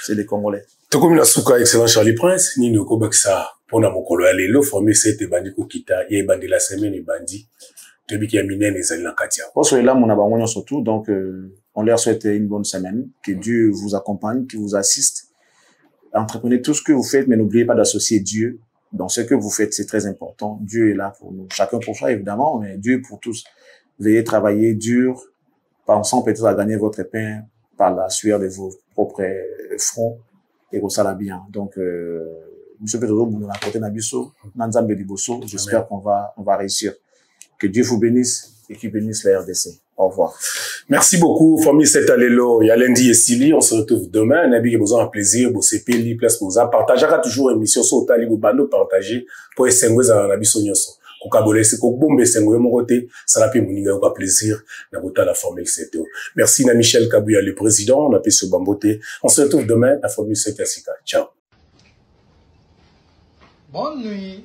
C'est les Congolais. Comme la souka excellent Charlie Prince, ni no kobakisa pona mokolo ale lo formé cette bandi ko kita ye bandi la semaine bandi to bi ki amine ezali na katia. On soit là mon abangonyo surtout donc on leur souhaite une bonne semaine, que Dieu vous accompagne, qu'il vous assiste. Entreprenez tout ce que vous faites mais n'oubliez pas d'associer Dieu dans ce que vous faites, c'est très important. Dieu est là pour nous, chacun pour soi évidemment, mais Dieu pour tous. Veuillez travailler dur, pensant peut-être à gagner votre pain par la sueur de vos propres fronts. Et que ça va bien. Donc, monsieur Pedro, nous avons côté Nabiso, Nanzambe Liboso. J'espère qu'on va réussir. Que Dieu vous bénisse et qu'il bénisse la RDC. Au revoir. Merci beaucoup, famille Setalelo. Il y a lundi et Sili. On se retrouve demain. Nabi qui besoin un plaisir. Vous CP, place pour ça. Partagera toujours émission sur Otali ou Bando partager pour essayer à Nabiso Nyoso. C'est qu'on bombe c'est mon côté, ça n'a pas mon plaisir d'avoir la formule CTO. Merci à Michel Kabouya, le président, on a pu se bamboter. On se retrouve demain, la formule CTO. Ciao. Bonne nuit.